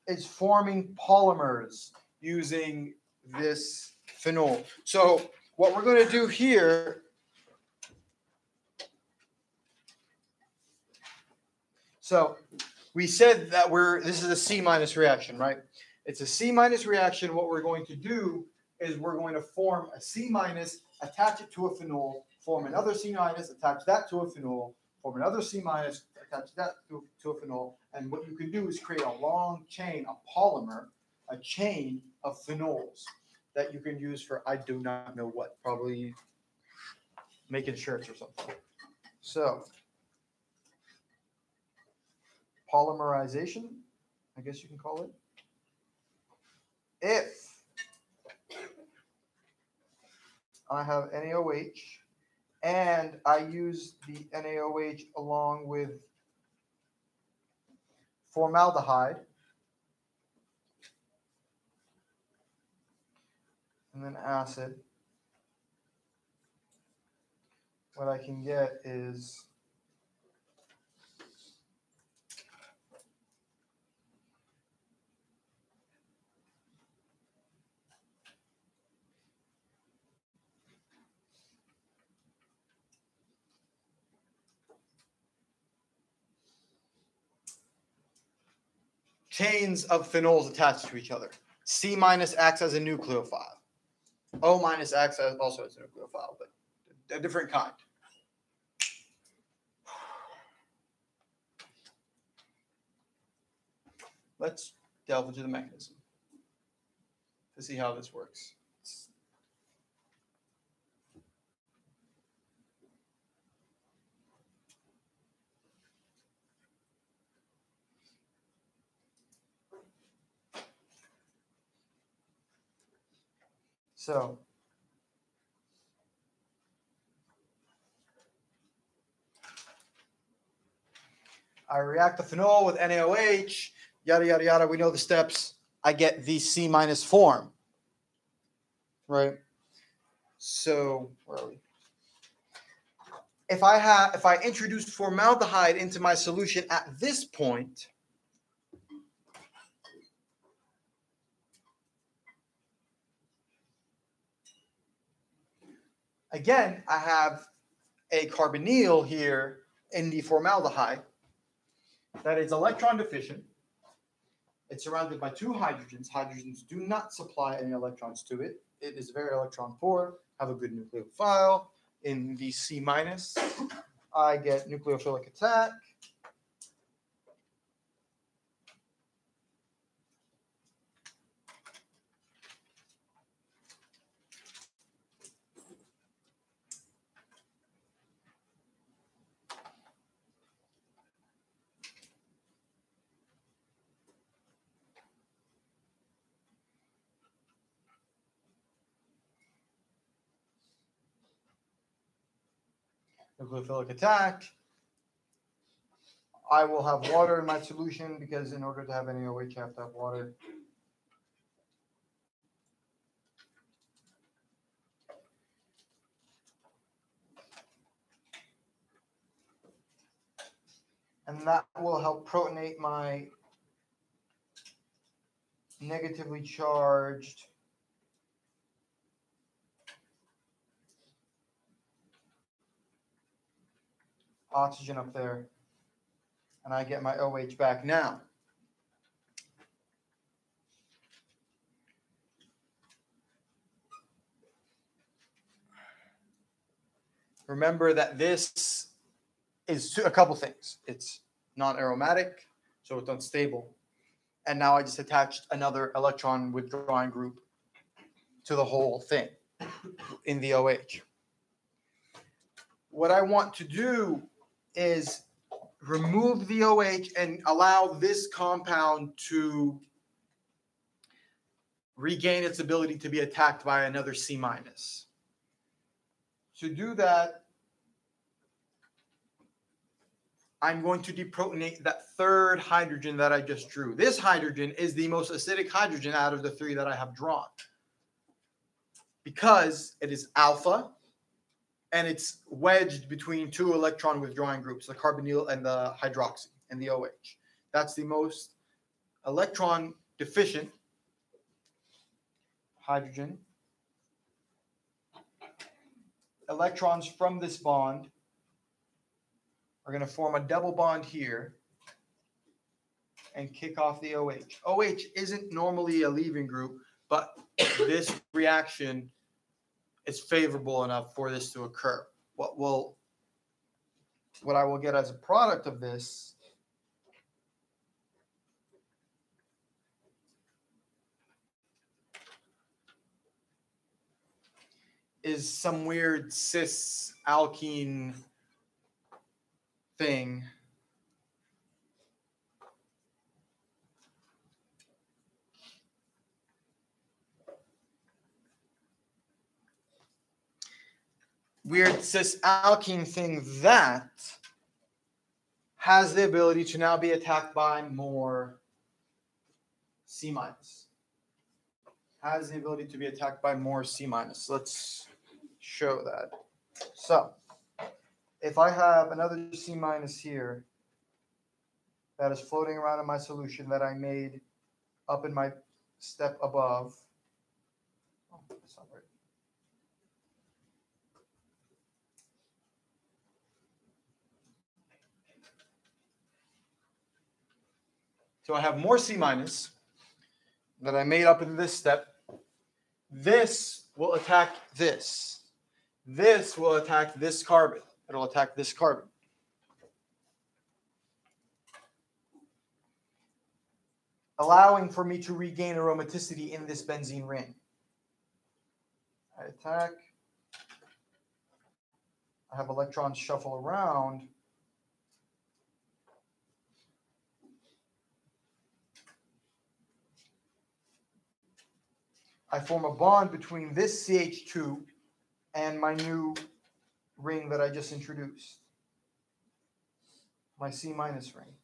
is forming polymers using this phenol. So what we're going to do here, so we said that this is a C- reaction, right? It's a C- reaction. What we're going to do is we're going to form a C-, attach it to a phenol, form another C-, attach that to a phenol, form another C-, attach that to a phenol, and what you can do is create a long chain, a polymer, a chain of phenols that you can use for I do not know what, probably making shirts or something. So, polymerization, I guess you can call it. If I have NaOH and I use the NaOH along with formaldehyde, and then acid, what I can get is chains of phenols attached to each other. C- acts as a nucleophile. O- acts as also as a nucleophile, but a different kind. Let's delve into the mechanism to see how this works. So, I react the phenol with NaOH, yada, yada, yada. We know the steps. I get the C- form, right? So, where are we? If I introduce formaldehyde into my solution at this point, again, I have a carbonyl here in the formaldehyde that is electron deficient. It's surrounded by two hydrogens. Hydrogens do not supply any electrons to it. It is very electron poor, have a good nucleophile. In the C-, I get nucleophilic attack. Nucleophilic attack. I will have water in my solution because in order to have NaOH, you have to have water. And that will help protonate my negatively charged oxygen up there. And I get my OH back. Now, remember that this is a couple things. It's non-aromatic, so it's unstable. And now I just attached another electron withdrawing group to the whole thing in the OH. What I want to do is remove the OH and allow this compound to regain its ability to be attacked by another C-. To do that, I'm going to deprotonate that third hydrogen that I just drew. This hydrogen is the most acidic hydrogen out of the three that I have drawn because it is alpha and it's wedged between two electron withdrawing groups, the carbonyl and the hydroxy and the OH. That's the most electron deficient hydrogen. Electrons from this bond are going to form a double bond here and kick off the OH. OH isn't normally a leaving group, but this reaction is favorable enough for this to occur. What I will get as a product of this is some weird cis alkene thing. Weird cis alkene thing that has the ability to now be attacked by more C-. Has the ability to be attacked by more C-. Let's show that. So if I have another C- here that is floating around in my solution that I made up in my step above. Oh, that's not right. So I have more C- that I made up in this step. This will attack this. This will attack this carbon. It'll attack this carbon. Allowing for me to regain aromaticity in this benzene ring. I attack. I have electrons shuffle around. I form a bond between this CH2 and my new ring that I just introduced, my C- ring.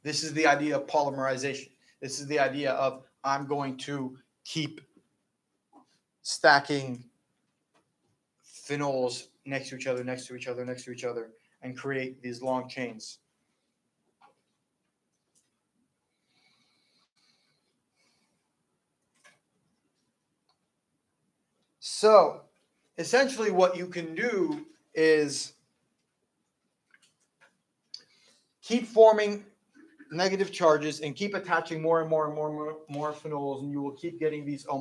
This is the idea of polymerization. This is the idea of I'm going to keep stacking phenols next to each other, next to each other, next to each other, and create these long chains. So essentially what you can do is keep forming negative charges and keep attaching more and more and more phenols, and you will keep getting these O-.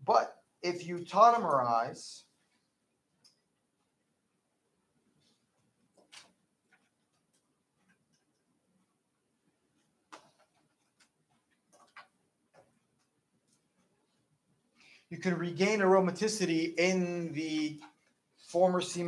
But if you tautomerize, you can regain aromaticity in the former C-.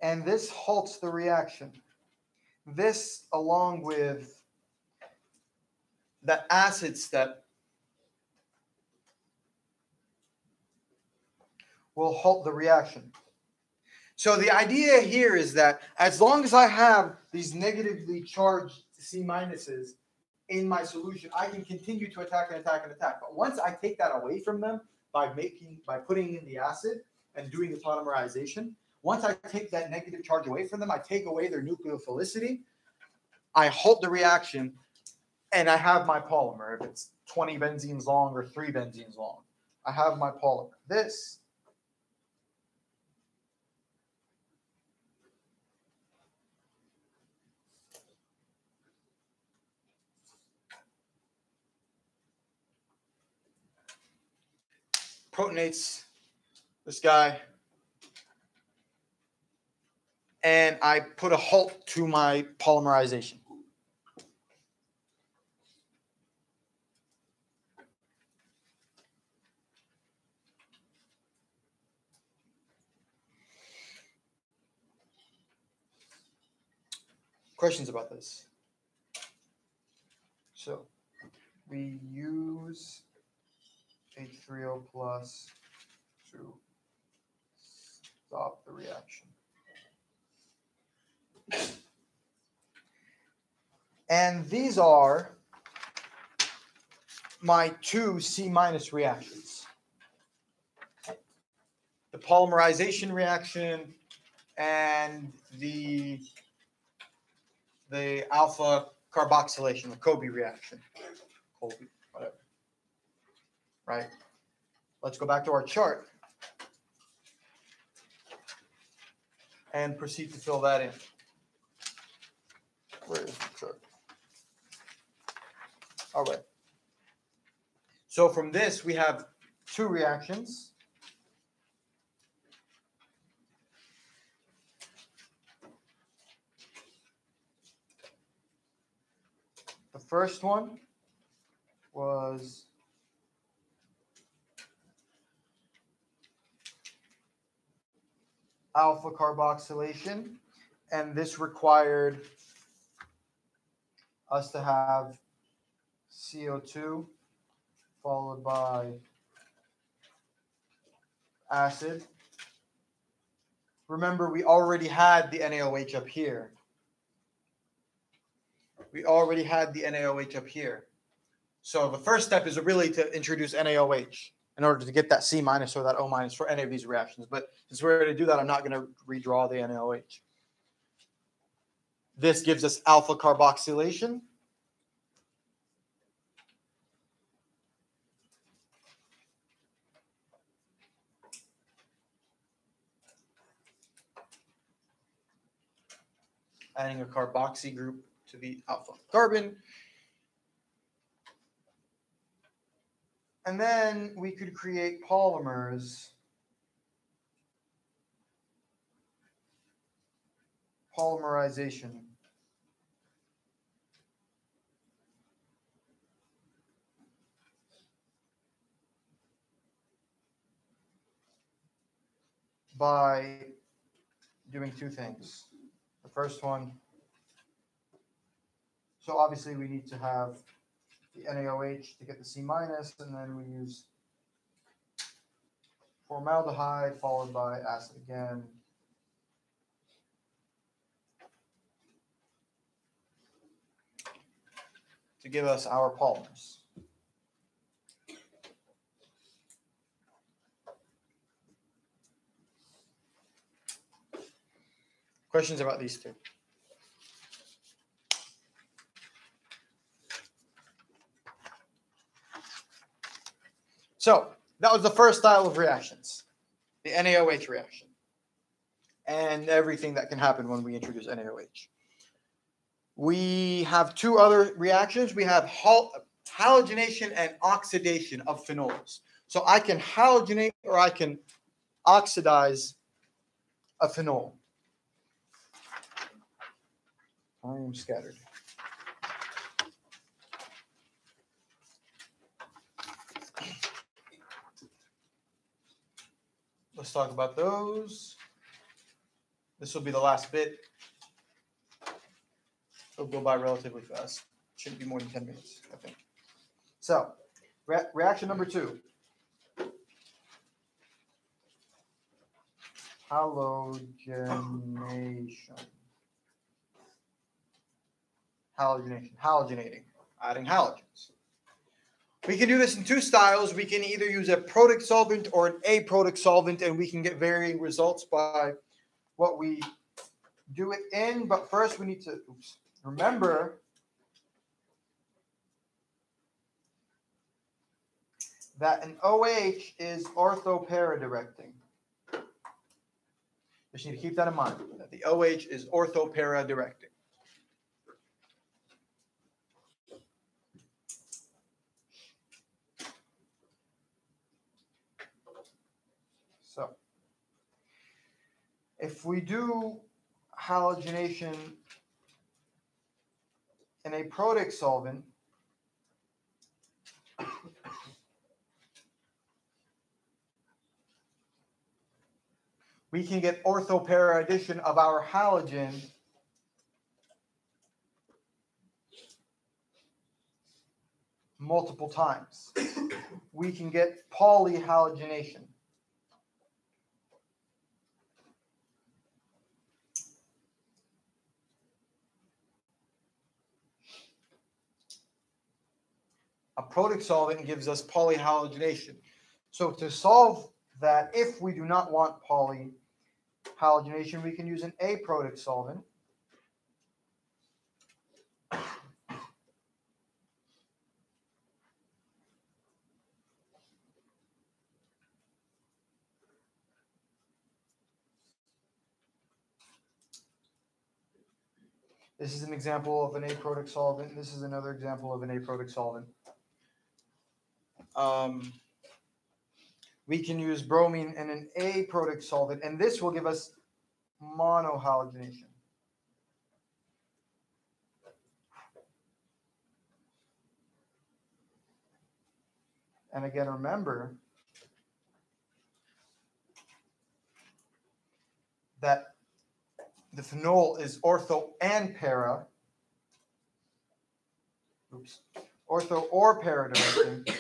And this halts the reaction. This, along with the acid step, will halt the reaction. So the idea here is that as long as I have these negatively charged C minuses in my solution, I can continue to attack and attack and attack. But once I take that away from them by putting in the acid and doing the polymerization, once I take that negative charge away from them, I take away their nucleophilicity, I halt the reaction, and I have my polymer. If it's 20 benzenes long or 3 benzenes long, I have my polymer. This protonates this guy, and I put a halt to my polymerization. Questions about this? So we use H3O plus to stop the reaction. And these are my 2 C minus reactions. The polymerization reaction and the alpha carboxylation, the Kolbe reaction. Kolbe, whatever. Right? Let's go back to our chart and proceed to fill that in. Where is the chart? All right. So from this, we have 2 reactions. The first one was alpha carboxylation, and this required us to have CO2 followed by acid. Remember, we already had the NaOH up here. We already had the NaOH up here. So the first step is really to introduce NaOH in order to get that C minus or that O minus for any of these reactions. But since we're going to do that, I'm not going to redraw the NaOH. This gives us alpha carboxylation. Adding a carboxy group to the alpha carbon. And then we could create polymers. Polymerization. By doing 2 things. The first one, so obviously we need to have the NaOH to get the C minus, and then we use formaldehyde followed by acid again. To give us our polymers. Questions about these 2? So that was the first style of reactions, the NaOH reaction, and everything that can happen when we introduce NaOH. We have 2 other reactions. We have halogenation and oxidation of phenols. So I can halogenate or I can oxidize a phenol. I am scattered. Let's talk about those. This will be the last bit. It'll go by relatively fast. Shouldn't be more than 10 minutes, I think. So, reaction number 2. halogenation. Halogenating, adding halogens. We can do this in two styles. We can either use a protic solvent or an aprotic solvent, and we can get varying results by what we do it in. But first we need to remember that an OH is orthopara-directing. Just need to keep that in mind, that the OH is orthopara-directing. So, if we do halogenation in a protic solvent, we can get orthopara addition of our halogen multiple times. We can get polyhalogenation. A protic solvent gives us polyhalogenation. So to solve that, if we do not want polyhalogenation, we can use an aprotic solvent. This is an example of an aprotic solvent. This is another example of an aprotic solvent. We can use bromine in an aprotic solvent, and this will give us monohalogenation. And again, remember that the phenol is ortho and para. Ortho or para directing.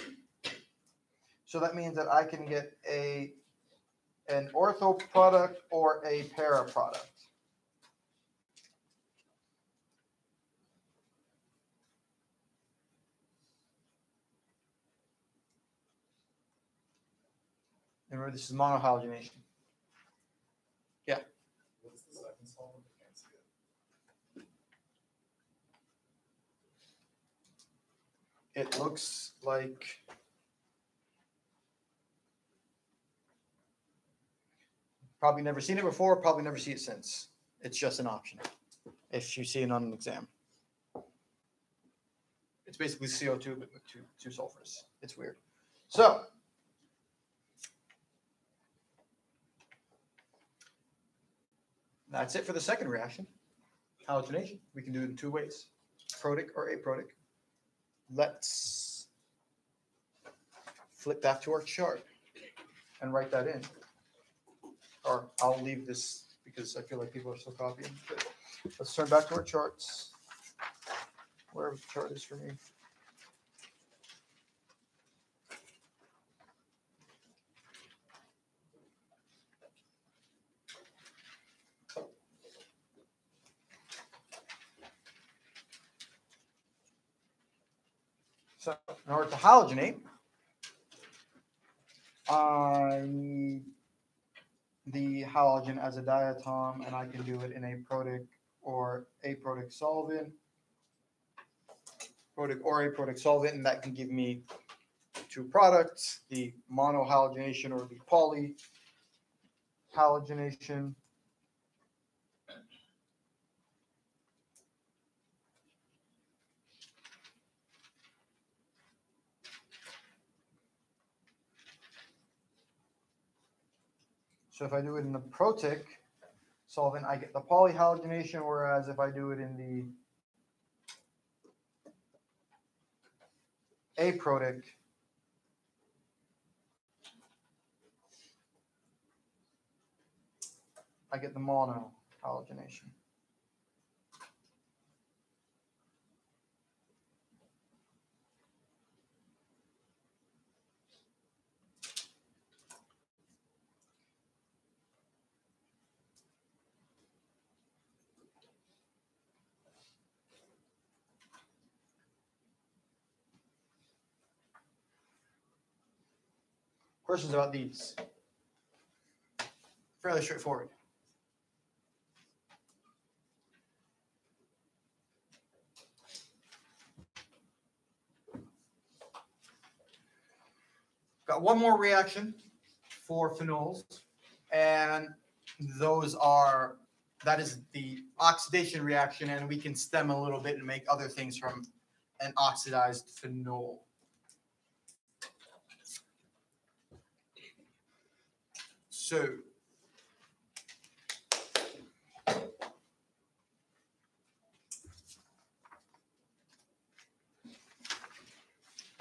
So that means that I can get an ortho product or a para product. Remember, this is monohalogenation. Yeah. What's the second solvent? I can't see it. It looks like probably never seen it before, probably never see it since. It's just an option if you see it on an exam. It's basically CO2 but with two sulfurs. It's weird. So that's it for the second reaction, halogenation. We can do it in two ways, protic or aprotic. Let's flip back to our chart and write that in. Or I'll leave this because I feel like people are still copying. But let's turn back to our charts. Wherever the chart is for me. So in order to halogenate, I need the halogen as a diatom, and I can do it in a protic or aprotic solvent. Protic or aprotic solvent, and that can give me two products, the monohalogenation or the polyhalogenation. So if I do it in the protic solvent, I get the polyhalogenation, whereas if I do it in the aprotic, I get the monohalogenation. Questions about these? Fairly straightforward. Got one more reaction for phenols, and that is the oxidation reaction, and we can stem a little bit and make other things from an oxidized phenol. So, are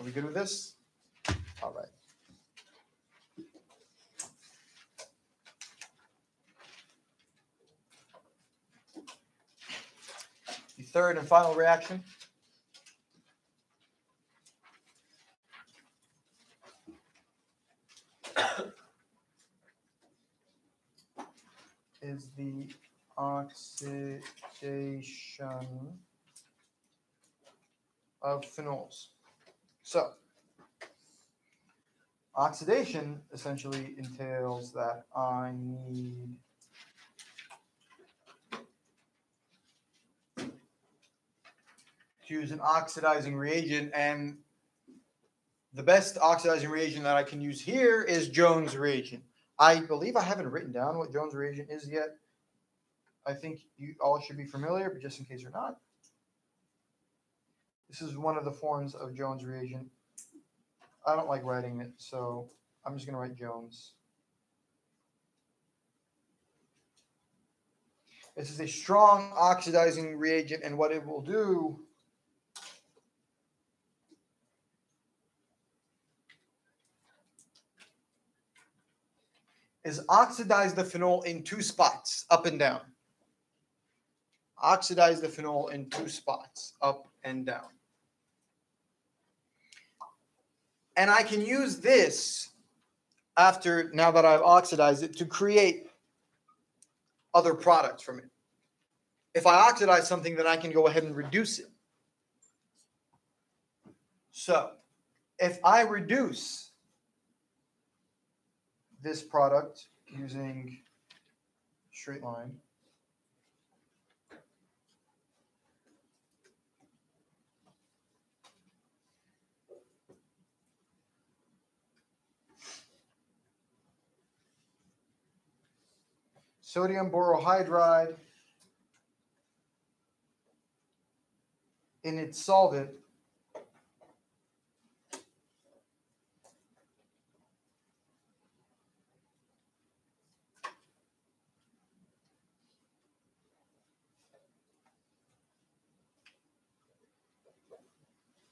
we good with this? All right. The third and final reaction is the oxidation of phenols. So, oxidation essentially entails that I need to use an oxidizing reagent, and the best oxidizing reagent that I can use here is Jones reagent. I believe I haven't written down what Jones reagent is yet. I think you all should be familiar, but just in case you're not, this is one of the forms of Jones reagent. I don't like writing it, so I'm just going to write Jones. This is a strong oxidizing reagent, and what it will do is oxidize the phenol in two spots, up and down. Oxidize the phenol in two spots, up and down. And I can use this now that I've oxidized it, to create other products from it. If I oxidize something, then I can go ahead and reduce it. So if I reduce this product using straight line, sodium borohydride in its solvent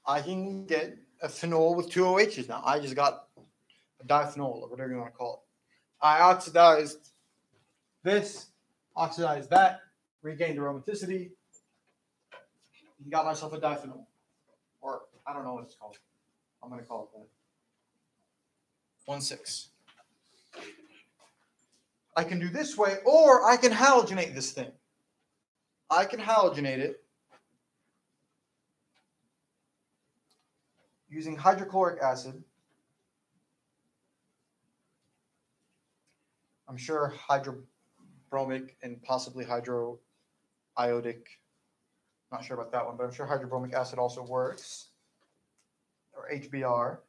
I can get a phenol with two OHs now. I just got a diphenol, or whatever you want to call it. I oxidized this, oxidized that, regained aromaticity. You got myself a diphenol. Or I don't know what it's called. I'm going to call it that. 1,6. I can do this way, or I can halogenate this thing. I can halogenate it using hydrochloric acid. I'm sure hydrobromic and possibly hydroiodic. Not sure about that one, but I'm sure hydrobromic acid also works. Or HBr.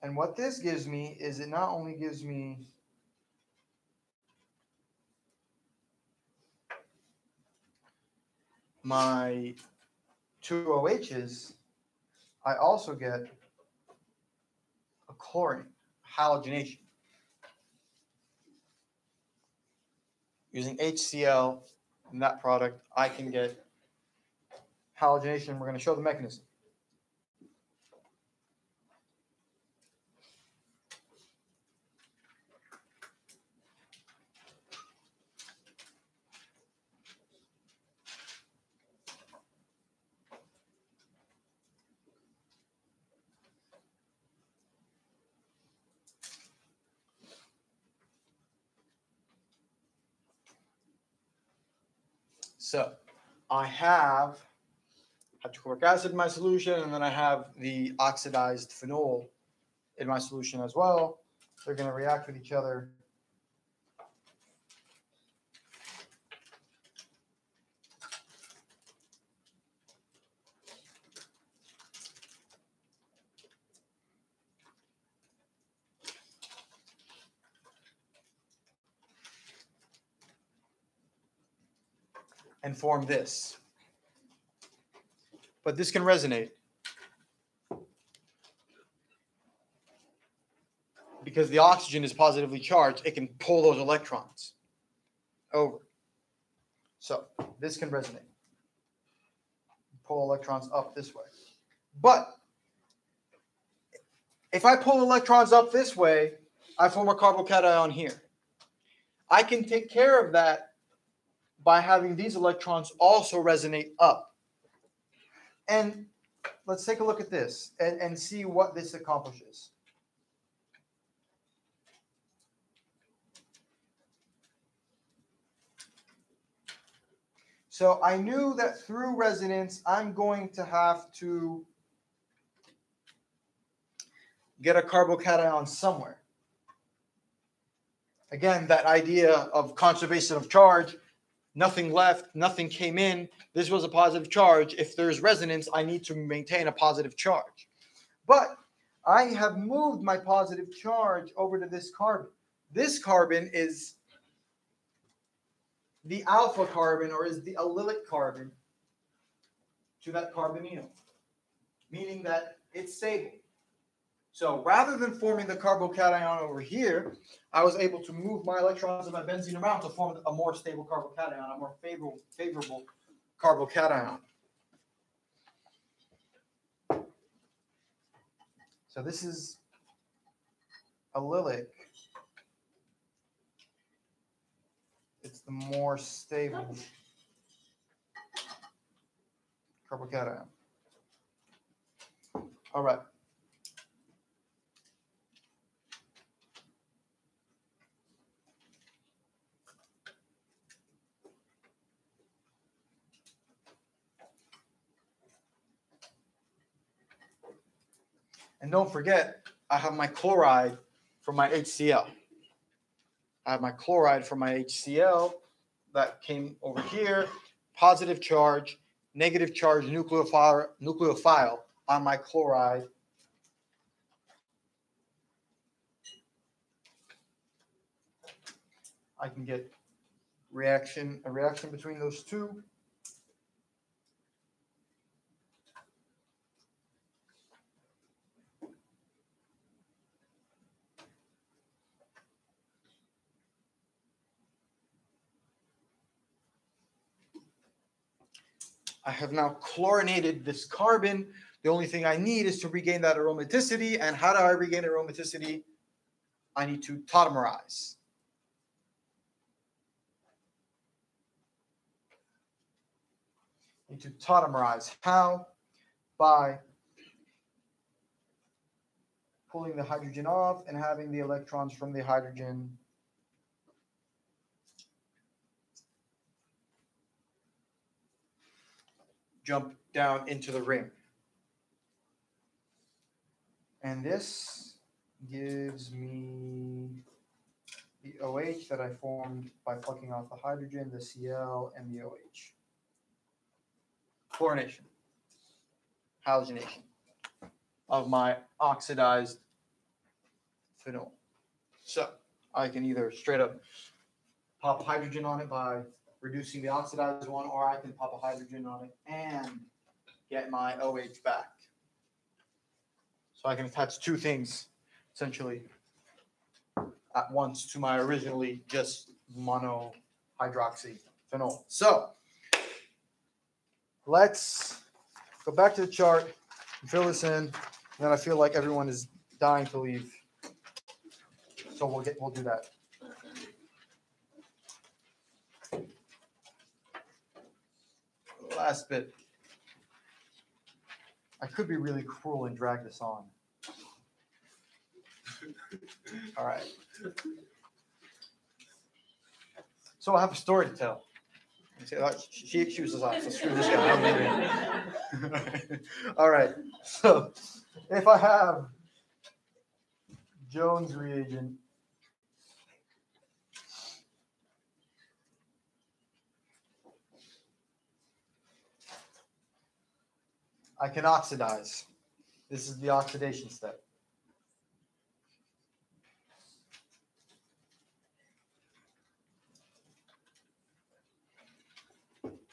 And what this gives me is it not only gives me my two OHs, I also get a chlorine, halogenation. Using HCl in that product, I can get halogenation. We're going to show the mechanism. So I have hydrochloric acid in my solution, and then I have the oxidized phenol in my solution as well. They're going to react with each other. And form this. But this can resonate because the oxygen is positively charged. It can pull those electrons over. So this can resonate. Pull electrons up this way. But if I pull electrons up this way, I form a carbocation here. I can take care of that by having these electrons also resonate up. And let's take a look at this and see what this accomplishes. So I knew that through resonance, I'm going to have to get a carbocation somewhere. Again, that idea of conservation of charge, nothing left, nothing came in. This was a positive charge. If there's resonance, I need to maintain a positive charge. But I have moved my positive charge over to this carbon. This carbon is the alpha carbon, or is the allylic carbon to that carbonyl, meaning that it's stable. So rather than forming the carbocation over here, I was able to move my electrons of my benzene around to form a more stable carbocation, a more favorable carbocation. So this is allylic. It's the more stable carbocation. All right. And don't forget, I have my chloride from my HCl. I have my chloride from my HCl that came over here. Positive charge, negative charge nucleophile on my chloride. I can get a reaction between those two. I have now chlorinated this carbon. The only thing I need is to regain that aromaticity. And how do I regain aromaticity? I need to tautomerize. I need to tautomerize. How? By pulling the hydrogen off and having the electrons from the hydrogen jump down into the ring. And this gives me the OH that I formed by plucking off the hydrogen, the Cl, and the OH. Chlorination, halogenation of my oxidized phenol. So I can either straight up pop hydrogen on it by reducing the oxidized one, or I can pop a hydrogen on it and get my OH back. So I can attach two things essentially at once to my originally just monohydroxy phenol. So let's go back to the chart and fill this in. And then I feel like everyone is dying to leave. So we'll do that. Last bit. I could be really cruel and drag this on. All right. So I have a story to tell. She was off, so screw this guy. All right. So if I have Jones reagent. I can oxidize. This is the oxidation step.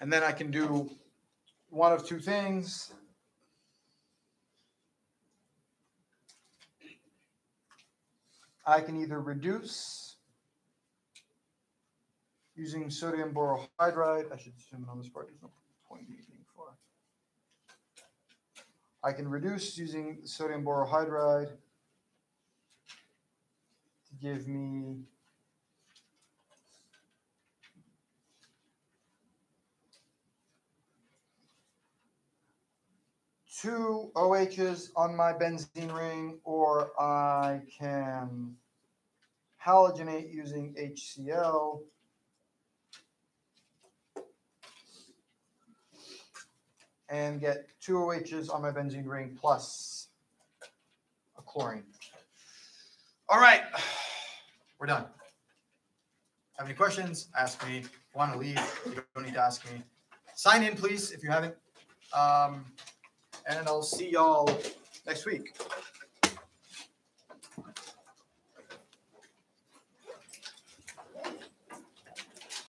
And then I can do one of two things. I can either reduce using sodium borohydride. I should zoom in on this part. There's no point in being far. I can reduce using sodium borohydride to give me two OHs on my benzene ring, or I can halogenate using HCl and get two OHs on my benzene ring plus a chlorine. All right, we're done. Have any questions? Ask me. Want to leave? You don't need to ask me. Sign in, please, if you haven't. And I'll see y'all next week.